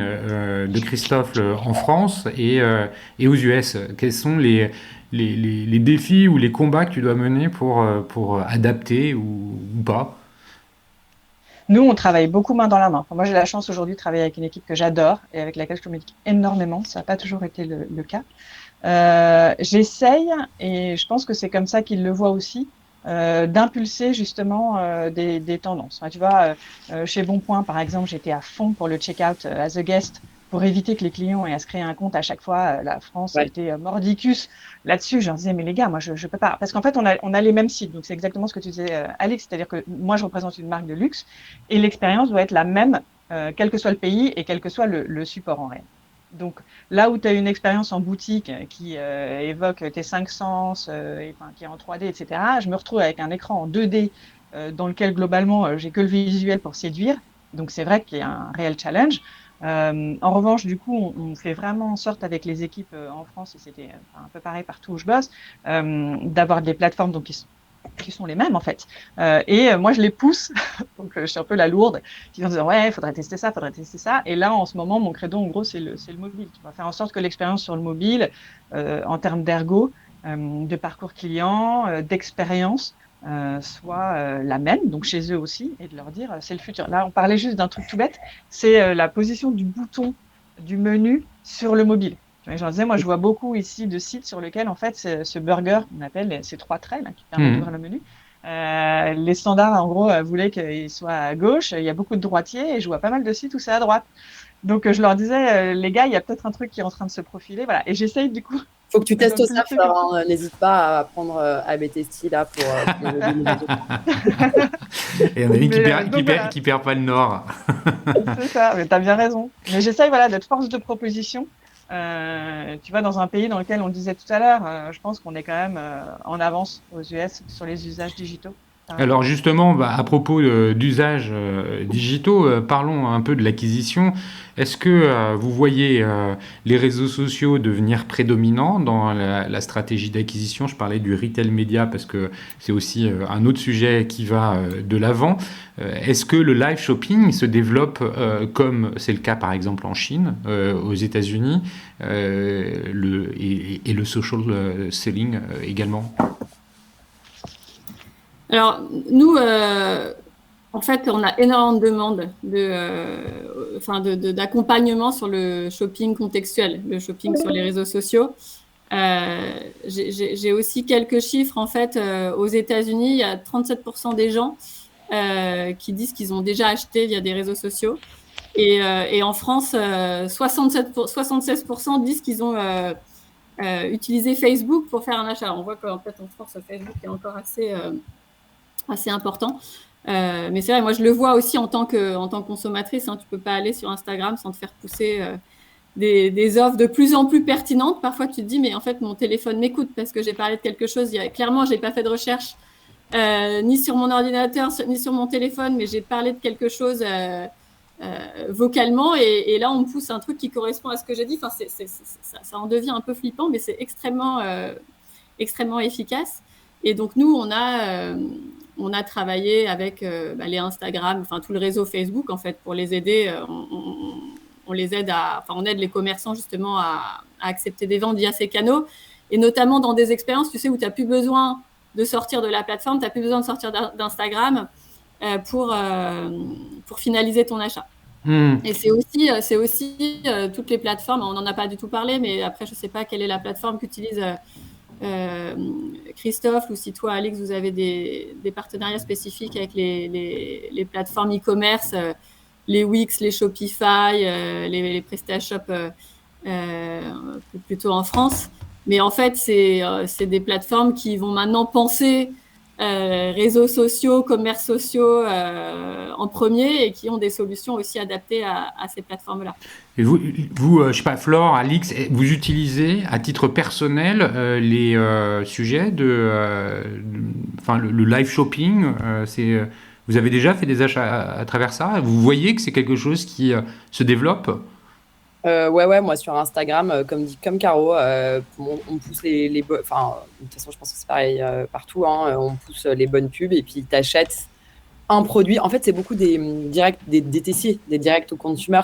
de Christophe en France et aux US? Quels sont les défis ou les combats que tu dois mener pour adapter ou pas? Nous, on travaille beaucoup main dans la main. Enfin, moi, j'ai la chance aujourd'hui de travailler avec une équipe que j'adore et avec laquelle je communique énormément. Ça n'a pas toujours été le cas. J'essaye, et je pense que c'est comme ça qu'ils le voient aussi, d'impulser justement des tendances. Enfin, tu vois, chez Bonpoint, par exemple, j'étais à fond pour le checkout as a guest pour éviter que les clients aient à se créer un compte à chaque fois. La France a été mordicus là-dessus. Je leur disais, mais les gars, moi, je peux pas. Parce qu'en fait, on a les mêmes sites. Donc, c'est exactement ce que tu disais, Alex. C'est-à-dire que moi, je représente une marque de luxe et l'expérience doit être la même, quel que soit le pays et quel que soit le support en réel. Donc, là où tu as une expérience en boutique qui évoque tes 5 sens, qui est en 3D, etc., je me retrouve avec un écran en 2D dans lequel, globalement, j'ai que le visuel pour séduire. Donc, c'est vrai qu'il y a un réel challenge. En revanche, du coup, on fait vraiment en sorte avec les équipes en France, et c'était un peu pareil partout où je bosse, d'avoir des plateformes donc, qui sont les mêmes en fait. Moi, je les pousse, donc je suis un peu la lourde, qui vont dire ouais, il faudrait tester ça, faudrait tester ça. Et là, en ce moment, mon credo, en gros, c'est le mobile. Tu vas faire en sorte que l'expérience sur le mobile, en termes d'ergo, de parcours client, d'expérience, soit la même, donc chez eux aussi, et de leur dire c'est le futur. Là, on parlait juste d'un truc tout bête, c'est la position du bouton du menu sur le mobile. J'en disais, moi, je vois beaucoup ici de sites sur lesquels, en fait, ce burger qu'on appelle ces 3 traits là, qui permettent d'ouvrir le menu, les standards, en gros, voulaient qu'il soit à gauche. Il y a beaucoup de droitiers et je vois pas mal de sites où c'est à droite. Donc, je leur disais, les gars, il y a peut-être un truc qui est en train de se profiler. Voilà. Et j'essaye, du coup. Faut que tu testes ça, Florent. N'hésite pas à prendre AB Testi là pour Et il y en a une qui perd pas le nord. C'est ça, mais tu as bien raison. Mais j'essaye d'être force de proposition. Tu vois, dans un pays dans lequel on le disait tout à l'heure, je pense qu'on est quand même en avance aux US sur les usages digitaux. Alors justement, à propos d'usages digitaux, parlons un peu de l'acquisition. Est-ce que vous voyez les réseaux sociaux devenir prédominants dans la stratégie d'acquisition? Je parlais du retail média parce que c'est aussi un autre sujet qui va de l'avant. Est-ce que le live shopping se développe comme c'est le cas par exemple en Chine, aux États-Unis, et le social selling également? Alors, nous, en fait, on a énormément de demandes d'accompagnement sur le shopping contextuel, le shopping sur les réseaux sociaux. J'ai aussi quelques chiffres. En fait, aux États-Unis, il y a 37% des gens qui disent qu'ils ont déjà acheté via des réseaux sociaux. Et en France, 76% disent qu'ils ont utilisé Facebook pour faire un achat. On voit qu'en fait, en France, Facebook est encore assez important. Mais c'est vrai, moi je le vois aussi en tant que consommatrice, hein, tu peux pas aller sur Instagram sans te faire pousser des offres de plus en plus pertinentes. Parfois tu te dis mais en fait mon téléphone m'écoute parce que j'ai parlé de quelque chose. Clairement j'ai pas fait de recherche ni sur mon ordinateur ni sur mon téléphone, mais j'ai parlé de quelque chose vocalement et là on me pousse un truc qui correspond à ce que j'ai dit. Enfin ça en devient un peu flippant, mais c'est extrêmement efficace. Et donc nous on a travaillé avec les Instagram, enfin tout le réseau Facebook en fait pour les aider. On les aide on aide les commerçants justement à accepter des ventes via ces canaux et notamment dans des expériences, tu sais, où tu n'as plus besoin de sortir de la plateforme, tu n'as plus besoin de sortir d'Instagram pour finaliser ton achat. Et c'est aussi toutes les plateformes. On n'en a pas du tout parlé, mais après je sais pas quelle est la plateforme qu'utilise Christophe ou si toi Alex vous avez des partenariats spécifiques avec les plateformes e-commerce, les Wix, les Shopify, les PrestaShop plutôt en France, mais en fait c'est des plateformes qui vont maintenant penser réseaux sociaux, commerces sociaux en premier et qui ont des solutions aussi adaptées à ces plateformes-là. Et vous, je sais pas, Flore, Alix, vous utilisez à titre personnel les sujets le live shopping, vous avez déjà fait des achats à travers ça? Vous voyez que c'est quelque chose qui se développe? Ouais, moi sur Instagram, comme Caro, on pousse enfin, de toute façon, je pense que c'est pareil partout, hein, on pousse les bonnes pubs et puis t'achètes un produit. En fait, c'est beaucoup des DTC, des direct au consumer.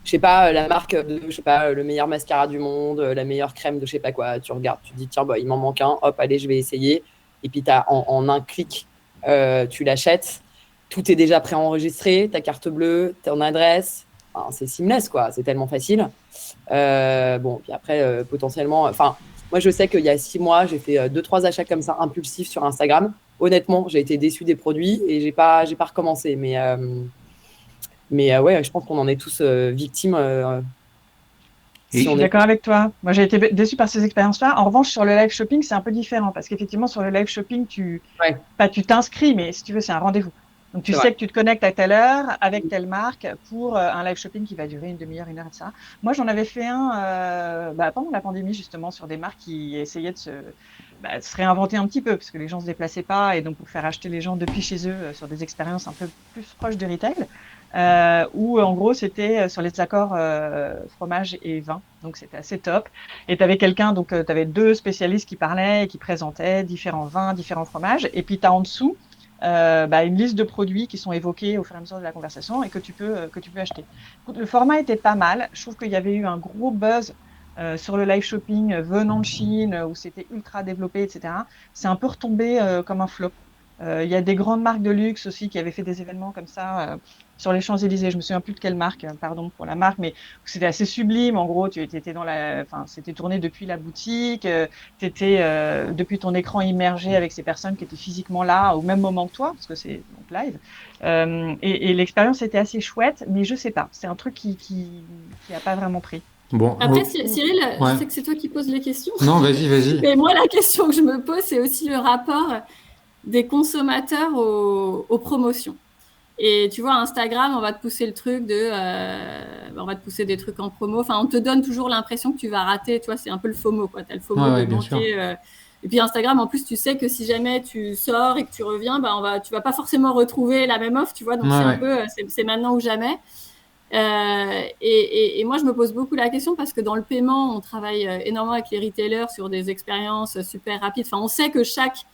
Je sais pas, la marque je sais pas, le meilleur mascara du monde, la meilleure crème de je sais pas quoi. Tu regardes, tu te dis, tiens, il m'en manque un, hop, allez, je vais essayer. Et puis, en un clic, tu l'achètes. Tout est déjà préenregistré, ta carte bleue, ton adresse. Enfin, c'est seamless, quoi. C'est tellement facile. Puis après, potentiellement... Enfin, moi, je sais qu'il y a 6 mois, j'ai fait 2-3 achats comme ça, impulsifs sur Instagram. Honnêtement, j'ai été déçue des produits et j'ai pas recommencé. Mais ouais, je pense qu'on en est tous victimes Je suis d'accord avec toi. Moi, j'ai été déçue par ces expériences-là. En revanche, sur le live shopping, c'est un peu différent parce qu'effectivement, sur le live shopping, tu t'inscris, mais si tu veux, c'est un rendez-vous. Donc, tu sais que tu te connectes à telle heure avec telle marque pour un live shopping qui va durer une demi-heure, une heure, etc. Moi, j'en avais fait un pendant la pandémie, justement, sur des marques qui essayaient de se réinventer un petit peu parce que les gens se déplaçaient pas et donc pour faire acheter les gens depuis chez eux sur des expériences un peu plus proches de retail. Où en gros c'était sur les accords fromage et vin, donc c'était assez top. Et tu avais quelqu'un, donc tu avais 2 spécialistes qui parlaient et qui présentaient différents vins, différents fromages, et puis tu as en dessous une liste de produits qui sont évoqués au fur et à mesure de la conversation et que tu peux acheter. Écoute, le format était pas mal. Je trouve qu'il y avait eu un gros buzz sur le live shopping venant de Chine où c'était ultra développé, etc. C'est un peu retombé comme un flop. Il y a des grandes marques de luxe aussi qui avaient fait des événements comme ça sur les Champs-Élysées. Je me souviens plus de quelle marque, pardon pour la marque, mais c'était assez sublime. En gros, tu étais c'était tourné depuis la boutique, tu étais depuis ton écran immergé avec ces personnes qui étaient physiquement là au même moment que toi, parce que c'est donc live. Et l'expérience était assez chouette, mais je sais pas, c'est un truc qui a pas vraiment pris. Bon, après, Cyril, je sais que c'est toi qui poses les questions. Non, vas-y. Mais moi, la question que je me pose, c'est aussi le rapport des consommateurs aux promotions. Et tu vois, Instagram, on va te pousser le truc on va te pousser des trucs en promo. Enfin, on te donne toujours l'impression que tu vas rater. Tu vois, c'est un peu le FOMO, quoi. T'as le FOMO de manquer. Et puis Instagram, en plus, tu sais que si jamais tu sors et que tu reviens, tu vas pas forcément retrouver la même offre, tu vois. Donc c'est un peu, c'est maintenant ou jamais. Et moi, je me pose beaucoup la question parce que dans le paiement, on travaille énormément avec les retailers sur des expériences super rapides. Enfin, on sait que chaque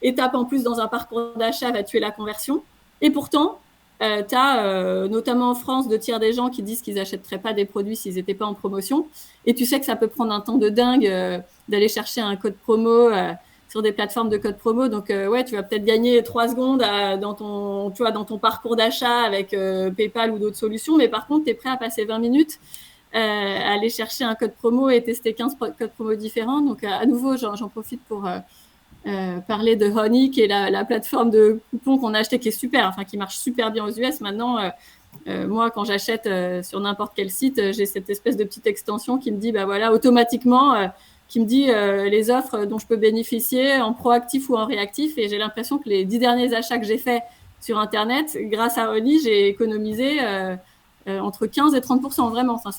étape en plus dans un parcours d'achat va tuer la conversion. Et pourtant, tu as notamment en France 2 tiers des gens qui disent qu'ils n'achèteraient pas des produits s'ils n'étaient pas en promotion. Et tu sais que ça peut prendre un temps de dingue d'aller chercher un code promo sur des plateformes de code promo. Donc, tu vas peut-être gagner 3 secondes dans ton parcours d'achat avec PayPal ou d'autres solutions. Mais par contre, tu es prêt à passer 20 minutes à aller chercher un code promo et tester 15 codes promo différents. Donc, à nouveau, j'en profite pour parler de Honey, qui est la plateforme de coupons qu'on a acheté, qui est super, enfin qui marche super bien aux US. Maintenant, moi, quand j'achète sur n'importe quel site, j'ai cette espèce de petite extension qui me dit, automatiquement, qui me dit les offres dont je peux bénéficier en proactif ou en réactif. Et j'ai l'impression que les 10 derniers achats que j'ai faits sur Internet, grâce à Honey, j'ai économisé entre 15 et 30%, vraiment. Enfin,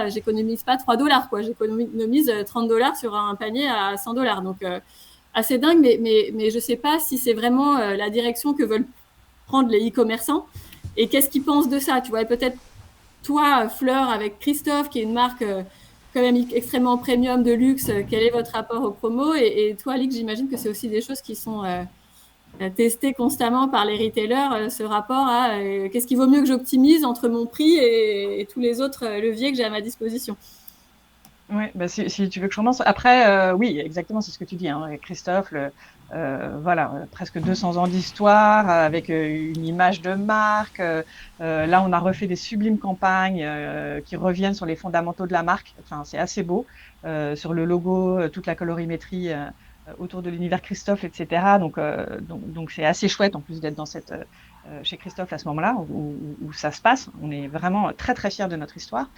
j'économise pas $3, quoi. J'économise $30 sur un panier à $100. Donc, assez dingue, mais je sais pas si c'est vraiment la direction que veulent prendre les e-commerçants et qu'est-ce qu'ils pensent de ça. Tu vois, peut-être toi, Fleur, avec Christophe, qui est une marque quand même extrêmement premium de luxe, quel est votre rapport aux promos et toi, Alix, j'imagine que c'est aussi des choses qui sont testées constamment par les retailers, ce rapport à qu'est-ce qui vaut mieux que j'optimise entre mon prix et tous les autres leviers que j'ai à ma disposition. Oui, si tu veux que je commence. Après, oui, exactement, c'est ce que tu dis, hein, Christophe. Presque 200 ans d'histoire avec une image de marque. Là, on a refait des sublimes campagnes qui reviennent sur les fondamentaux de la marque. Enfin, c'est assez beau. Sur le logo, toute la colorimétrie autour de l'univers Christophe, etc. Donc, c'est assez chouette en plus d'être dans chez Christophe à ce moment-là où ça se passe. On est vraiment très très fiers de notre histoire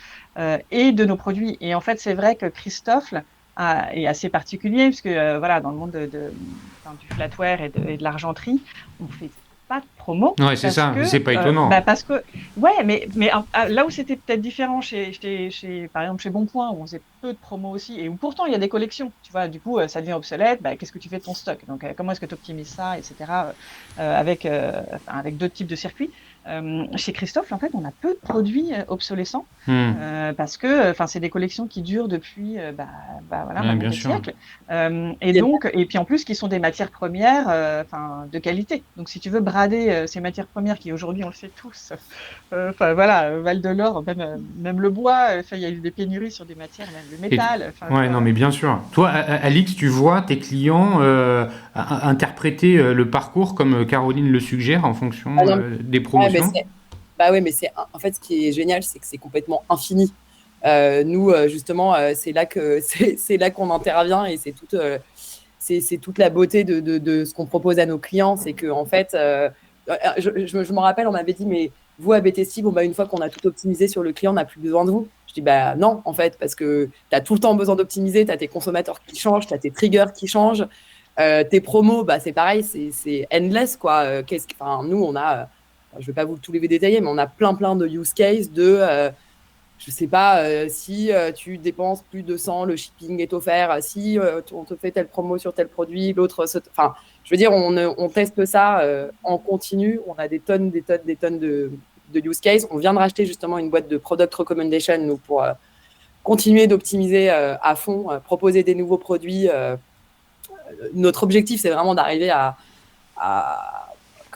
et de nos produits. Et en fait, c'est vrai que Christophe est assez particulier puisque dans le monde du flatware et de l'argenterie, on fait pas de promo. Ouais, c'est ça, c'est pas étonnant. Parce que, mais là où c'était peut-être différent par exemple chez Bonpoint, où on faisait peu de promos aussi, et où pourtant il y a des collections, tu vois, du coup, ça devient obsolète, qu'est-ce que tu fais de ton stock? Donc, comment est-ce que tu optimises ça, etc., avec d'autres types de circuits. Chez Christophe, en fait, on a peu de produits obsolescents parce que c'est des collections qui durent depuis des siècles. Et puis en plus, qui sont des matières premières de qualité. Donc si tu veux brader ces matières premières qui aujourd'hui, on le sait tous, Val de l'Or, même le bois, il y a eu des pénuries sur des matières, même le métal. Non, mais bien sûr. Toi, Alix, tu vois tes clients interpréter le parcours comme Caroline le suggère en fonction des promotions. Mais en fait, ce qui est génial, c'est que c'est complètement infini. Nous, justement, c'est là qu'on intervient et c'est toute la beauté de ce qu'on propose à nos clients. C'est que en fait, je me rappelle, on m'avait dit, mais vous à BTC, une fois qu'on a tout optimisé sur le client, on n'a plus besoin de vous. Je dis, bah non, en fait, parce que tu as tout le temps besoin d'optimiser, tu as tes consommateurs qui changent, tu as tes triggers qui changent, tes promos, bah, c'est pareil, c'est endless, quoi. Nous, on a, je ne vais pas vous tous les détailler, mais on a plein de use cases je sais pas, si tu dépenses plus de 100, le shipping est offert. Si on te fait telle promo sur tel produit, l'autre... Enfin, je veux dire, on teste ça en continu. On a des tonnes de use cases. On vient de racheter justement une boîte de product recommendation, nous, pour continuer d'optimiser à fond, proposer des nouveaux produits. Notre objectif, c'est vraiment d'arriver à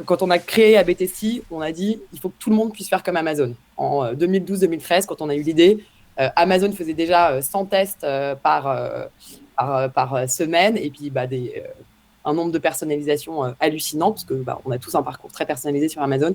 quand on a créé ABTC, on a dit il faut que tout le monde puisse faire comme Amazon. En 2012-2013, quand on a eu l'idée, Amazon faisait déjà 100 tests par semaine et puis un nombre de personnalisations hallucinant parce que on a tous un parcours très personnalisé sur Amazon.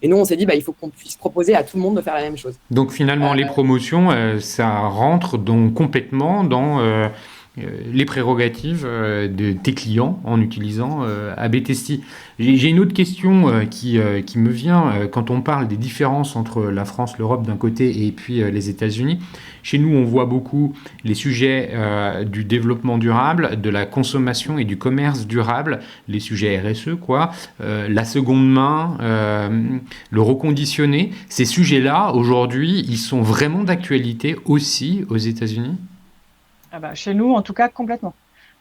Et nous, on s'est dit il faut qu'on puisse proposer à tout le monde de faire la même chose. Donc finalement, les promotions, ça rentre donc complètement dans les prérogatives de tes clients en utilisant ABTC. J'ai une autre question qui me vient quand on parle des différences entre la France, l'Europe d'un côté et puis les États-Unis. Chez nous, on voit beaucoup les sujets du développement durable, de la consommation et du commerce durable, les sujets RSE, quoi, la seconde main, le reconditionné. Ces sujets-là, aujourd'hui, ils sont vraiment d'actualité aussi aux États-Unis ? Chez nous, en tout cas, complètement.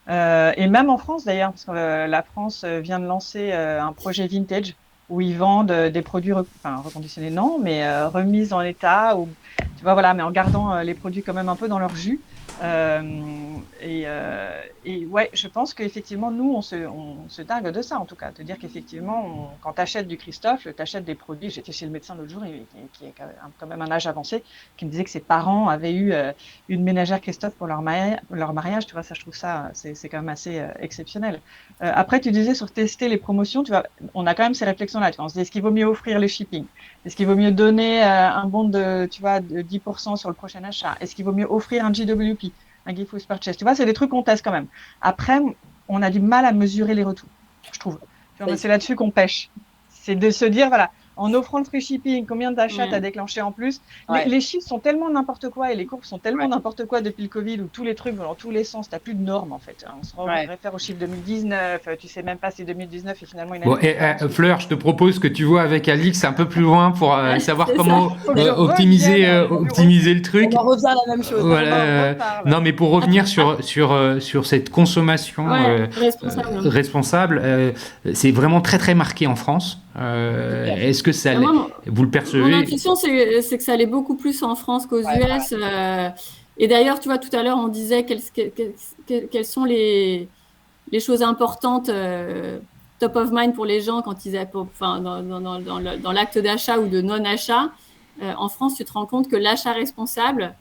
Et même en France, d'ailleurs, parce que la France vient de lancer un projet vintage où ils vendent des produits reconditionnés, non, mais remis en état, ou tu vois, voilà, mais en gardant les produits quand même un peu dans leur jus. Et ouais, je pense qu'effectivement, nous, on se dingue de ça, en tout cas, de dire qu'effectivement, quand tu achètes du Christophe, tu achètes des produits. J'étais chez le médecin l'autre jour, qui est quand même un âge avancé, qui me disait que ses parents avaient eu une ménagère Christophe pour leur mariage. Tu vois, ça, je trouve ça, c'est quand même assez exceptionnel. Après, tu disais sur tester les promotions, tu vois, on a quand même ces réflexions-là. Tu vois, on se dit, est-ce qu'il vaut mieux offrir les shipping? Est-ce qu'il vaut mieux donner un bon de 10% sur le prochain achat? Est-ce qu'il vaut mieux offrir un GWP, un gift with purchase? Tu vois, c'est des trucs qu'on teste quand même. Après, on a du mal à mesurer les retours, je trouve. Tu vois, c'est là-dessus qu'on pêche. C'est de se dire, voilà, en offrant le free shipping, combien d'achats tu as déclenché en plus? Les chiffres sont tellement n'importe quoi et les courbes sont tellement n'importe quoi depuis le Covid où tous les trucs vont dans tous les sens. Tu n'as plus de normes, en fait. On se réfère au chiffre 2019. Tu sais même pas si 2019 est finalement une année. Fleur, je te propose que tu vois avec Alix un peu plus loin pour savoir comment optimiser le truc. On en revient à la même chose. Voilà. Non, mais pour revenir sur cette consommation responsable, c'est vraiment très très marqué en France. Est-ce que ça, vous le percevez? Mon intuition, c'est que ça allait beaucoup plus en France qu'aux US. Et d'ailleurs, tu vois, tout à l'heure, on disait quelles sont les choses importantes top of mind pour les gens quand ils dans l'acte d'achat ou de non-achat. En France, tu te rends compte que l'achat responsable,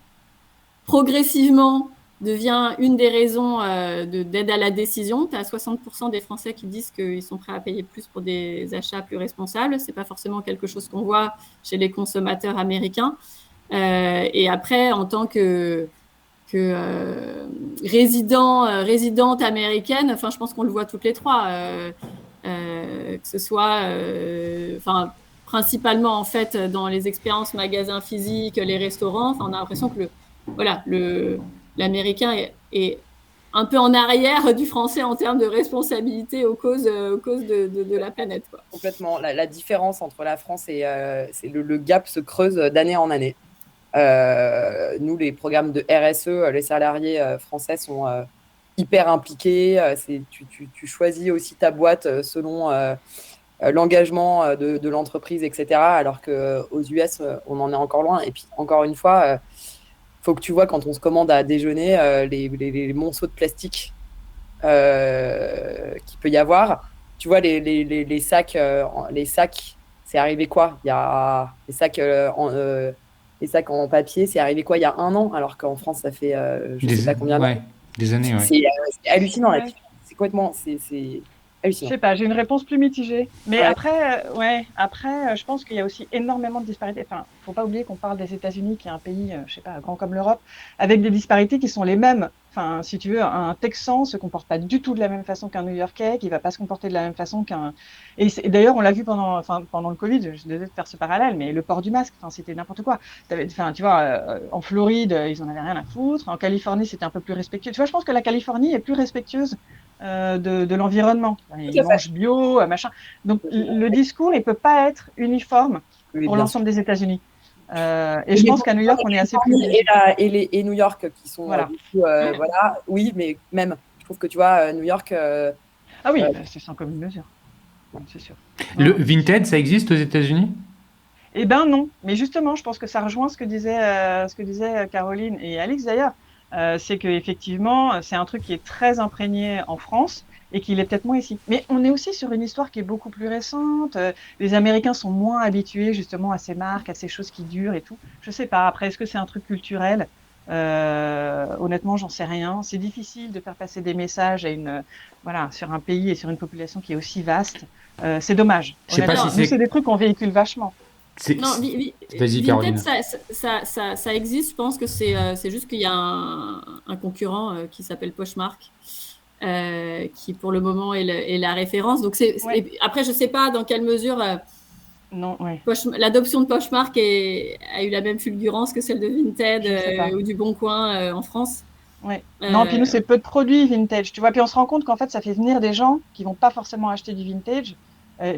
progressivement, devient une des raisons d'aide à la décision. Tu as 60% des Français qui disent qu'ils sont prêts à payer plus pour des achats plus responsables. Ce n'est pas forcément quelque chose qu'on voit chez les consommateurs américains. Et après, en tant que résidente américaine, enfin, je pense qu'on le voit toutes les trois, que ce soit principalement en fait dans les expériences magasins physiques, les restaurants. On a l'impression que l'Américain est un peu en arrière du Français en termes de responsabilité aux causes de la planète, quoi. Complètement. La différence entre la France et c'est le gap se creuse d'année en année. Nous, les programmes de RSE, les salariés français sont hyper impliqués. Tu choisis aussi ta boîte selon l'engagement de l'entreprise, etc. Alors qu'aux US, on en est encore loin. Et puis, encore une fois, faut que tu vois quand on se commande à déjeuner les monceaux de plastique qu'il peut y avoir. Tu vois, les sacs, c'est arrivé quoi? Il y a les sacs en papier, c'est arrivé quoi il y a 1 an, alors qu'en France, ça fait je ne sais pas combien d'années. Des années, ouais. C'est hallucinant, là. C'est complètement... C'est hallucinant. Je sais pas, j'ai une réponse plus mitigée. Mais après, je pense qu'il y a aussi énormément de disparités. Enfin, faut pas oublier qu'on parle des États-Unis, qui est un pays, je sais pas, grand comme l'Europe, avec des disparités qui sont les mêmes. enfin, si tu veux, un Texan se comporte pas du tout de la même façon qu'un New-Yorkais, qui va pas se comporter de la même façon qu'un. Et d'ailleurs, on l'a vu pendant le Covid. Je devais faire ce parallèle, mais le port du masque, enfin, c'était n'importe quoi. Enfin, tu vois, en Floride, ils en avaient rien à foutre. En Californie, c'était un peu plus respectueux. Tu vois, je pense que la Californie est plus respectueuse de l'environnement. Ils mangent bio, machin. Donc, le discours, il peut pas être uniforme pour l'ensemble des États-Unis. Et je pense qu'à New York, on est assez privilégié. Et New York, qui sont Voilà. du coup, voilà, oui, mais même, je trouve que tu vois, New York. Ah oui, c'est sans commune mesure, c'est sûr. Le Vinted, ça existe aux États-Unis? Eh ben non, mais justement, je pense que ça rejoint ce que disait Caroline et Alix d'ailleurs. C'est que effectivement, c'est un truc qui est très imprégné en France et qu'il est peut-être moins ici. Mais on est aussi sur une histoire qui est beaucoup plus récente. Les Américains sont moins habitués justement à ces marques, à ces choses qui durent et tout. Je sais pas. Après, est-ce que c'est un truc culturel? Honnêtement, j'en sais rien. C'est difficile de faire passer des messages voilà, sur un pays et sur une population qui est aussi vaste. C'est dommage. Je sais pas Honnêtement, si nous, c'est. c'est des trucs qu'on véhicule vachement. Non, Vas-y, Caroline. Vinted, ça existe. Je pense que c'est juste qu'il y a un concurrent qui s'appelle Poshmark, qui pour le moment est la référence. Donc Ouais. après, je sais pas dans quelle mesure Non, ouais. l'adoption de Poshmark a eu la même fulgurance que celle de Vinted Je sais pas. ou du Bon Coin en France. Ouais. Non, puis nous, c'est peu de produits vintage, tu vois. Puis on se rend compte qu'en fait, ça fait venir des gens qui vont pas forcément acheter du vintage,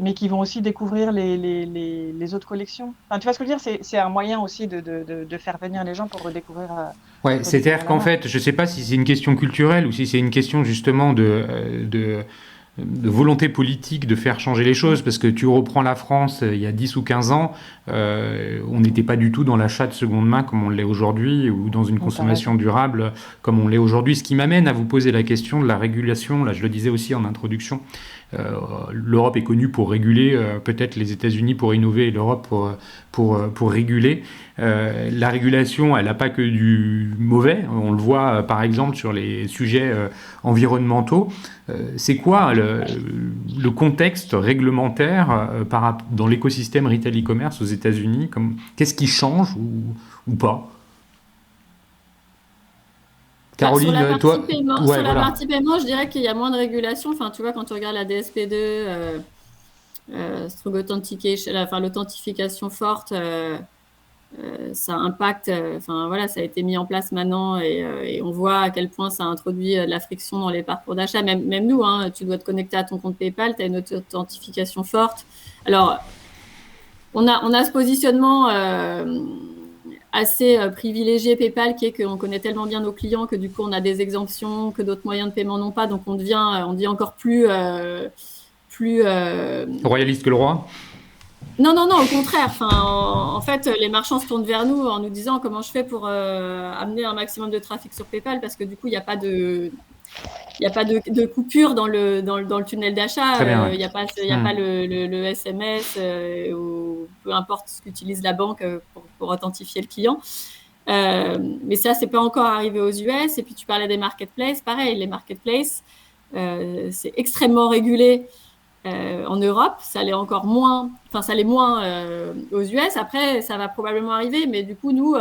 mais qui vont aussi découvrir les autres collections. Enfin, tu vois ce que je veux dire? C'est un moyen aussi de faire venir les gens pour redécouvrir. Ouais, c'est-à-dire qu'en fait, je sais pas si c'est une question culturelle ou si c'est une question justement de volonté politique de faire changer les choses, parce que tu reprends la France il y a 10 ou 15 ans, on n'était pas du tout dans l'achat de seconde main comme on l'est aujourd'hui, ou dans une consommation durable comme on l'est aujourd'hui, ce qui m'amène à vous poser la question de la régulation. Là, je le disais aussi en introduction, l'Europe est connue pour réguler, peut-être les États-Unis pour innover et l'Europe pour réguler. La régulation, elle n'a pas que du mauvais. On le voit par exemple sur les sujets environnementaux. C'est quoi le contexte réglementaire dans l'écosystème retail e-commerce aux États-Unis? Qu'est-ce qui change ou pas? Caroline, sur la toi, sur la partie paiement, je dirais qu'il y a moins de régulation. Enfin, tu vois, quand tu regardes la DSP2, Strong Authentication, l'authentification forte, ça impacte. Enfin, voilà, ça a été mis en place maintenant et on voit à quel point ça introduit de la friction dans les parcours d'achat. Même nous, hein, tu dois te connecter à ton compte PayPal, tu as une authentification forte. Alors, on a ce positionnement assez privilégié PayPal, qui est qu'on connaît tellement bien nos clients que du coup on a des exemptions que d'autres moyens de paiement n'ont pas, donc on devient encore plus royaliste que le roi? Non, au contraire. Enfin, en fait, les marchands se tournent vers nous en nous disant comment je fais pour amener un maximum de trafic sur PayPal, parce que du coup il n'y a pas de coupure dans le tunnel d'achat. Il n'y a pas le SMS ou peu importe ce qu'utilise la banque pour authentifier le client. Mais ça, c'est pas encore arrivé aux US. Et puis tu parlais des marketplaces. Pareil, les marketplaces, c'est extrêmement régulé en Europe. Ça l'est encore moins. Enfin, ça l'est moins aux US. Après, ça va probablement arriver. Mais du coup, nous...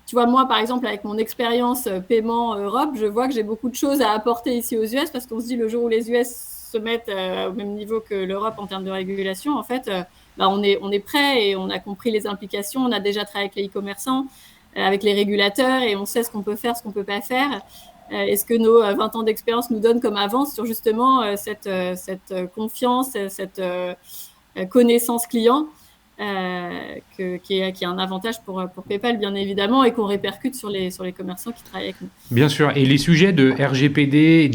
tu vois, moi, par exemple, avec mon expérience paiement Europe, je vois que j'ai beaucoup de choses à apporter ici aux US, parce qu'on se dit le jour où les US se mettent au même niveau que l'Europe en termes de régulation, en fait, on est prêt et on a compris les implications. On a déjà travaillé avec les e-commerçants, avec les régulateurs, et on sait ce qu'on peut faire, ce qu'on peut pas faire. Est-ce que nos 20 ans d'expérience nous donnent comme avance sur justement cette confiance, cette connaissance client qui est un avantage pour PayPal, bien évidemment, et qu'on répercute sur les commerçants qui travaillent avec nous. Bien sûr. Et les sujets de RGPD,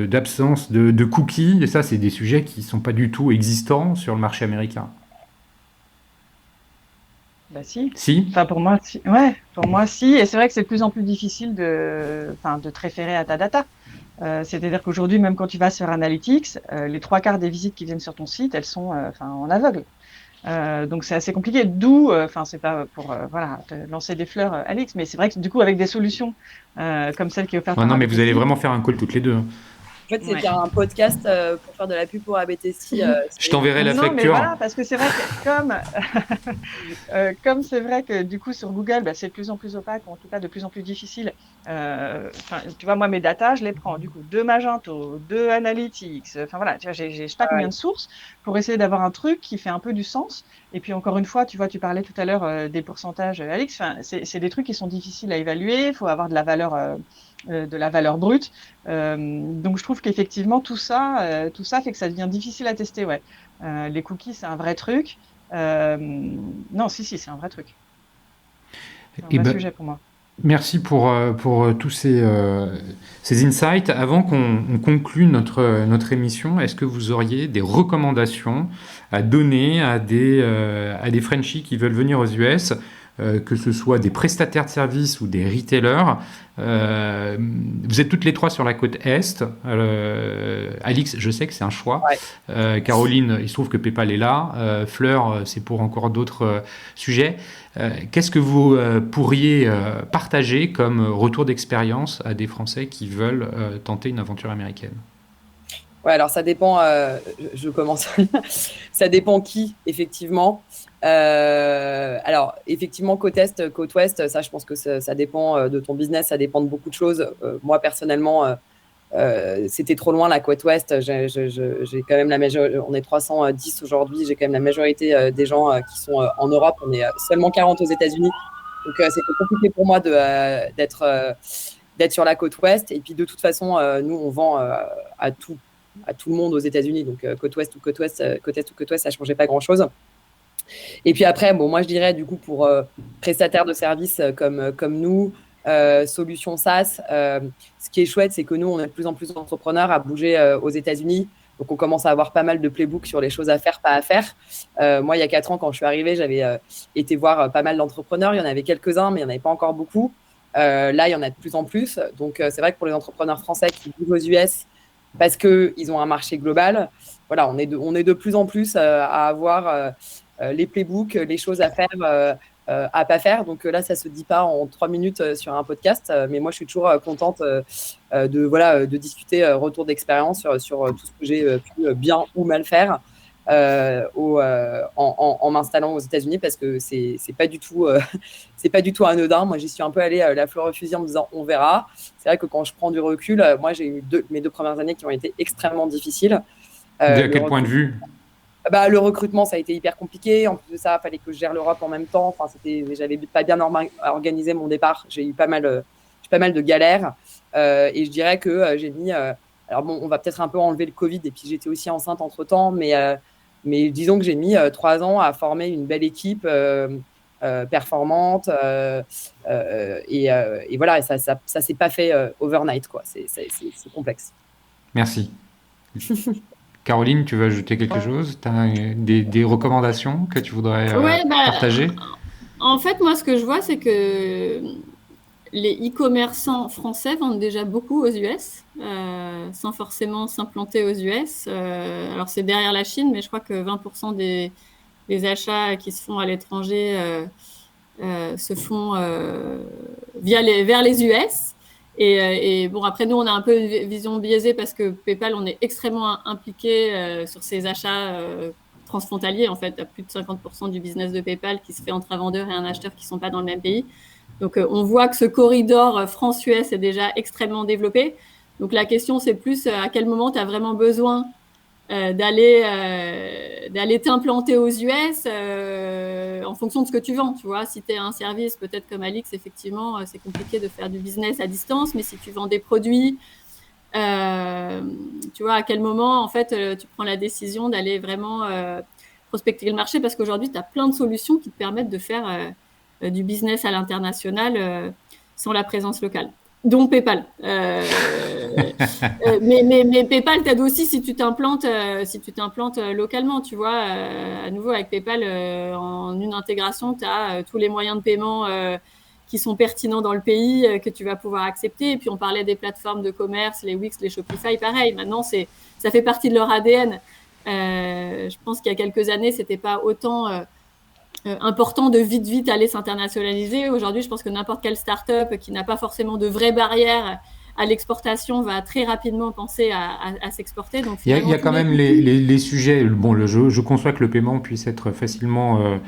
d'absence de cookies, ça, c'est des sujets qui ne sont pas du tout existants sur le marché américain. Bah si. Si. Enfin, pour moi, si. Ouais, pour moi, si. Et c'est vrai que c'est de plus en plus difficile de te référer à ta data. C'est-à-dire qu'aujourd'hui, même quand tu vas sur Analytics, les 3/4 des visites qui viennent sur ton site, elles sont en aveugle. Donc c'est assez compliqué. D'où, c'est pas pour te lancer des fleurs, Alix, mais c'est vrai que du coup avec des solutions comme celle qui est offerte. Non, mais vous allez vraiment faire un call toutes les deux. En fait, c'était Ouais. un podcast pour faire de la pub pour ABTSI. Je t'enverrai la Non, mais facture. voilà, parce que c'est vrai que comme c'est vrai que du coup sur Google, c'est de plus en plus opaque, ou en tout cas de plus en plus difficile. Tu vois, moi mes data, je les prends du coup de Magento, de Analytics. Enfin voilà, tu vois, je sais pas combien de sources pour essayer d'avoir un truc qui fait un peu du sens. Et puis encore une fois, tu vois, tu parlais tout à l'heure des pourcentages, Alix. Enfin, c'est des trucs qui sont difficiles à évaluer. Il faut avoir de la valeur brute. Donc je trouve qu'effectivement tout ça fait que ça devient difficile à tester. Ouais. Les cookies, c'est un vrai truc. Non, si, c'est un vrai truc. C'est un Eh vrai ben, sujet pour moi. merci pour tous ces insights. Avant qu'on conclue notre émission, est-ce que vous auriez des recommandations à donner à des Frenchies qui veulent venir aux US, que ce soit des prestataires de services ou des retailers? Vous êtes toutes les trois sur la côte Est. Alix, je sais que c'est un choix. Caroline, il se trouve que PayPal est là. Fleur, c'est pour encore d'autres sujets. Qu'est-ce que vous pourriez partager comme retour d'expérience à des Français qui veulent tenter une aventure américaine? Ouais, alors ça dépend, je commence. Ça dépend qui, effectivement. Alors, effectivement, côte Est, côte Ouest, ça, je pense que ça dépend de ton business, ça dépend de beaucoup de choses. Moi, personnellement, c'était trop loin la côte Ouest. J'ai quand même la majorité, on est 310 aujourd'hui, j'ai quand même la majorité des gens qui sont en Europe. On est seulement 40 aux États-Unis. Donc, c'était compliqué pour moi d'être sur la côte Ouest. Et puis, de toute façon, nous, on vend à tout le monde aux États-Unis. Donc, côte Ouest ou côte Ouest, côte Est ou côte Ouest, ça ne changeait pas grand-chose. Et puis après, bon, moi, je dirais, du coup, pour prestataires de services comme nous, solutions SaaS, ce qui est chouette, c'est que nous, on est de plus en plus d'entrepreneurs à bouger aux États-Unis. Donc, on commence à avoir pas mal de playbooks sur les choses à faire, pas à faire. Moi, il y a 4 ans, quand je suis arrivée, j'avais été voir pas mal d'entrepreneurs. Il y en avait quelques-uns, mais il n'y en avait pas encore beaucoup. Là, il y en a de plus en plus. Donc, c'est vrai que pour les entrepreneurs français qui vivent aux US, parce qu'ils ont un marché global, voilà, on est de plus en plus à avoir les playbooks, les choses à faire, à pas faire. Donc là, ça se dit pas en 3 minutes sur un podcast, mais moi, je suis toujours contente de discuter retour d'expérience sur tout ce que j'ai pu bien ou mal faire en m'installant aux États-Unis, parce que c'est pas du tout anodin. Moi, j'y suis un peu allée la fleur au fusil en me disant on verra. C'est vrai que quand je prends du recul, moi, j'ai eu mes 2 premières années qui ont été extrêmement difficiles. De quel point de vue? Le recrutement, ça a été hyper compliqué. En plus de ça, il fallait que je gère l'Europe en même temps. Enfin, j'avais pas bien organisé mon départ. J'ai eu pas mal de galères. Et je dirais que j'ai mis. Alors bon, on va peut-être un peu enlever le Covid. Et puis j'étais aussi enceinte entre temps, mais disons que j'ai mis 3 ans à former une belle équipe performante. Et voilà, et ça s'est pas fait overnight, quoi. C'est complexe. Merci. Caroline, tu veux ajouter quelque chose? Tu as des recommandations que tu voudrais partager? En fait, moi, ce que je vois, c'est que les e-commerçants français vendent déjà beaucoup aux US, sans forcément s'implanter aux US. Alors, c'est derrière la Chine, mais je crois que 20% des achats qui se font à l'étranger se font vers les US. Et bon, après, nous, on a un peu une vision biaisée parce que PayPal, on est extrêmement impliqué sur ces achats transfrontaliers. En fait, à plus de 50% du business de PayPal qui se fait entre un vendeur et un acheteur qui ne sont pas dans le même pays. Donc, on voit que ce corridor France-US est déjà extrêmement développé. Donc, la question, c'est plus à quel moment tu as vraiment besoin d'aller t'implanter aux US en fonction de ce que tu vends. Tu vois, si tu es un service, peut-être comme Alix, effectivement, c'est compliqué de faire du business à distance, mais si tu vends des produits, tu vois, à quel moment, en fait, tu prends la décision d'aller vraiment prospecter le marché, parce qu'aujourd'hui, tu as plein de solutions qui te permettent de faire du business à l'international sans la présence locale. Donc PayPal. Mais PayPal t'aide aussi si tu t'implantes localement, tu vois. À nouveau, avec PayPal, en une intégration, tu as tous les moyens de paiement qui sont pertinents dans le pays, que tu vas pouvoir accepter. Et puis, on parlait des plateformes de commerce, les Wix, les Shopify, pareil. Maintenant, ça fait partie de leur ADN. Je pense qu'il y a quelques années, c'était pas autant important de vite aller s'internationaliser. Aujourd'hui, je pense que n'importe quelle start-up qui n'a pas forcément de vraies barrières à l'exportation va très rapidement penser à s'exporter. Donc, il y a quand même les sujets. Bon, je conçois que le paiement puisse être facilement,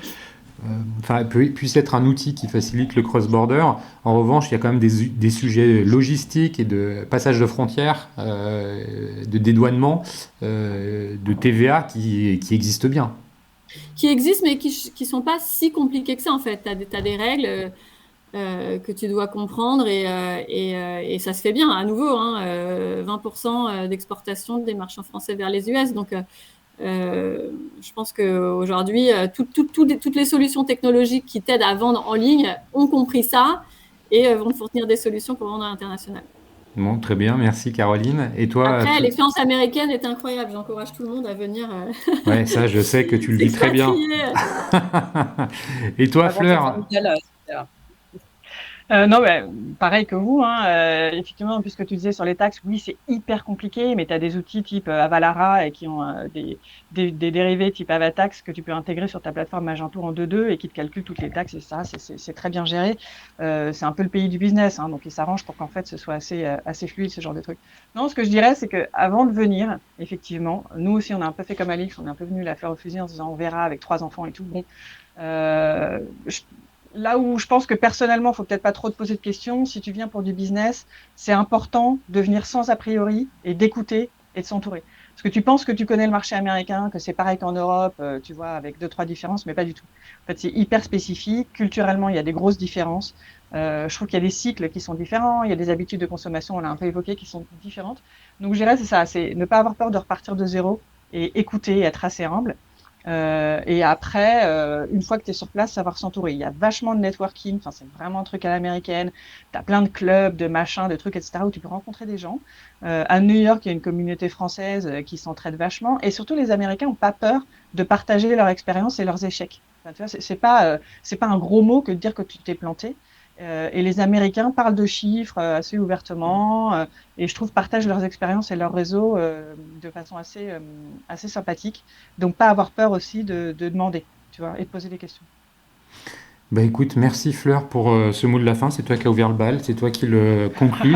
puisse être un outil qui facilite le cross-border. En revanche, il y a quand même des sujets logistiques et de passage de frontières, de dédouanement, de TVA qui existent bien. Qui existent, mais qui sont pas si compliqués que ça, en fait. Tu as des règles que tu dois comprendre et ça se fait bien. À nouveau, 20% d'exportation des marchands français vers les US. Donc, je pense qu'aujourd'hui, toutes les solutions technologiques qui t'aident à vendre en ligne ont compris ça et vont te fournir des solutions pour vendre à l'international. Bon, très bien, merci Caroline. Et toi, après, l'expérience américaine est incroyable. J'encourage tout le monde à venir. Ouais, ça, je sais que tu le vis très bien. Et toi, Fleur? Non, pareil que vous. Effectivement, puisque tu disais sur les taxes, oui, c'est hyper compliqué, mais tu as des outils type Avalara et qui ont des dérivés type Avatax que tu peux intégrer sur ta plateforme Magento en 2.2 et qui te calculent toutes les taxes, et ça, c'est très bien géré. C'est un peu le pays du business, donc ils s'arrangent pour qu'en fait ce soit assez fluide, ce genre de truc. Non, ce que je dirais, c'est que avant de venir, effectivement, nous aussi, on a un peu fait comme Alix, on est un peu venu la fleur au fusil en se disant on verra avec 3 enfants et tout. Bon, là où je pense que personnellement, faut peut-être pas trop te poser de questions. Si tu viens pour du business, c'est important de venir sans a priori et d'écouter et de s'entourer. Parce que tu penses que tu connais le marché américain, que c'est pareil qu'en Europe, tu vois, avec 2-3 différences, mais pas du tout. En fait, c'est hyper spécifique. Culturellement, il y a des grosses différences. Je trouve qu'il y a des cycles qui sont différents. Il y a des habitudes de consommation, on l'a un peu évoqué, qui sont différentes. Donc, je dirais, c'est ça. C'est ne pas avoir peur de repartir de zéro et écouter, être assez humble. Et après, une fois que tu es sur place, savoir s'entourer. Il y a vachement de networking, c'est vraiment un truc à l'américaine. Tu as plein de clubs, de machins, de trucs, etc., où tu peux rencontrer des gens. À New York, il y a une communauté française qui s'entraide vachement. Et surtout, les Américains n'ont pas peur de partager leur expérience et leurs échecs. Tu vois, c'est pas un gros mot que de dire que tu t'es planté. Et les Américains parlent de chiffres assez ouvertement et je trouve partagent leurs expériences et leur réseau de façon assez sympathique. Donc pas avoir peur aussi de demander, tu vois, et de poser des questions. Bah écoute, merci Fleur pour ce mot de la fin. C'est toi qui as ouvert le bal, c'est toi qui le conclus.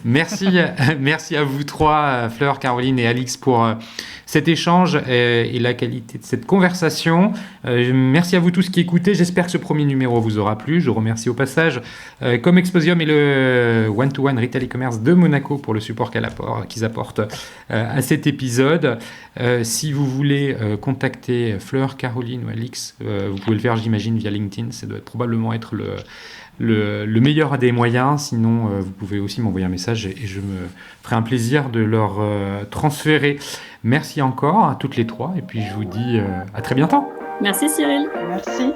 Merci à vous trois, Fleur, Caroline et Alix, pour cet échange et la qualité de cette conversation. Merci à vous tous qui écoutez. J'espère que ce premier numéro vous aura plu. Je remercie au passage Comme Exposium et le One-to-One Retail e-commerce de Monaco pour le support qu'ils apportent à cet épisode. Si vous voulez contacter Fleur, Caroline ou Alix, vous pouvez le faire, j'imagine, via LinkedIn. Ça doit probablement être le meilleur des moyens. Sinon, vous pouvez aussi m'envoyer un message et je me ferai un plaisir de leur transférer. Merci encore à toutes les trois et puis je vous dis à très bientôt. Merci Cyril. Merci.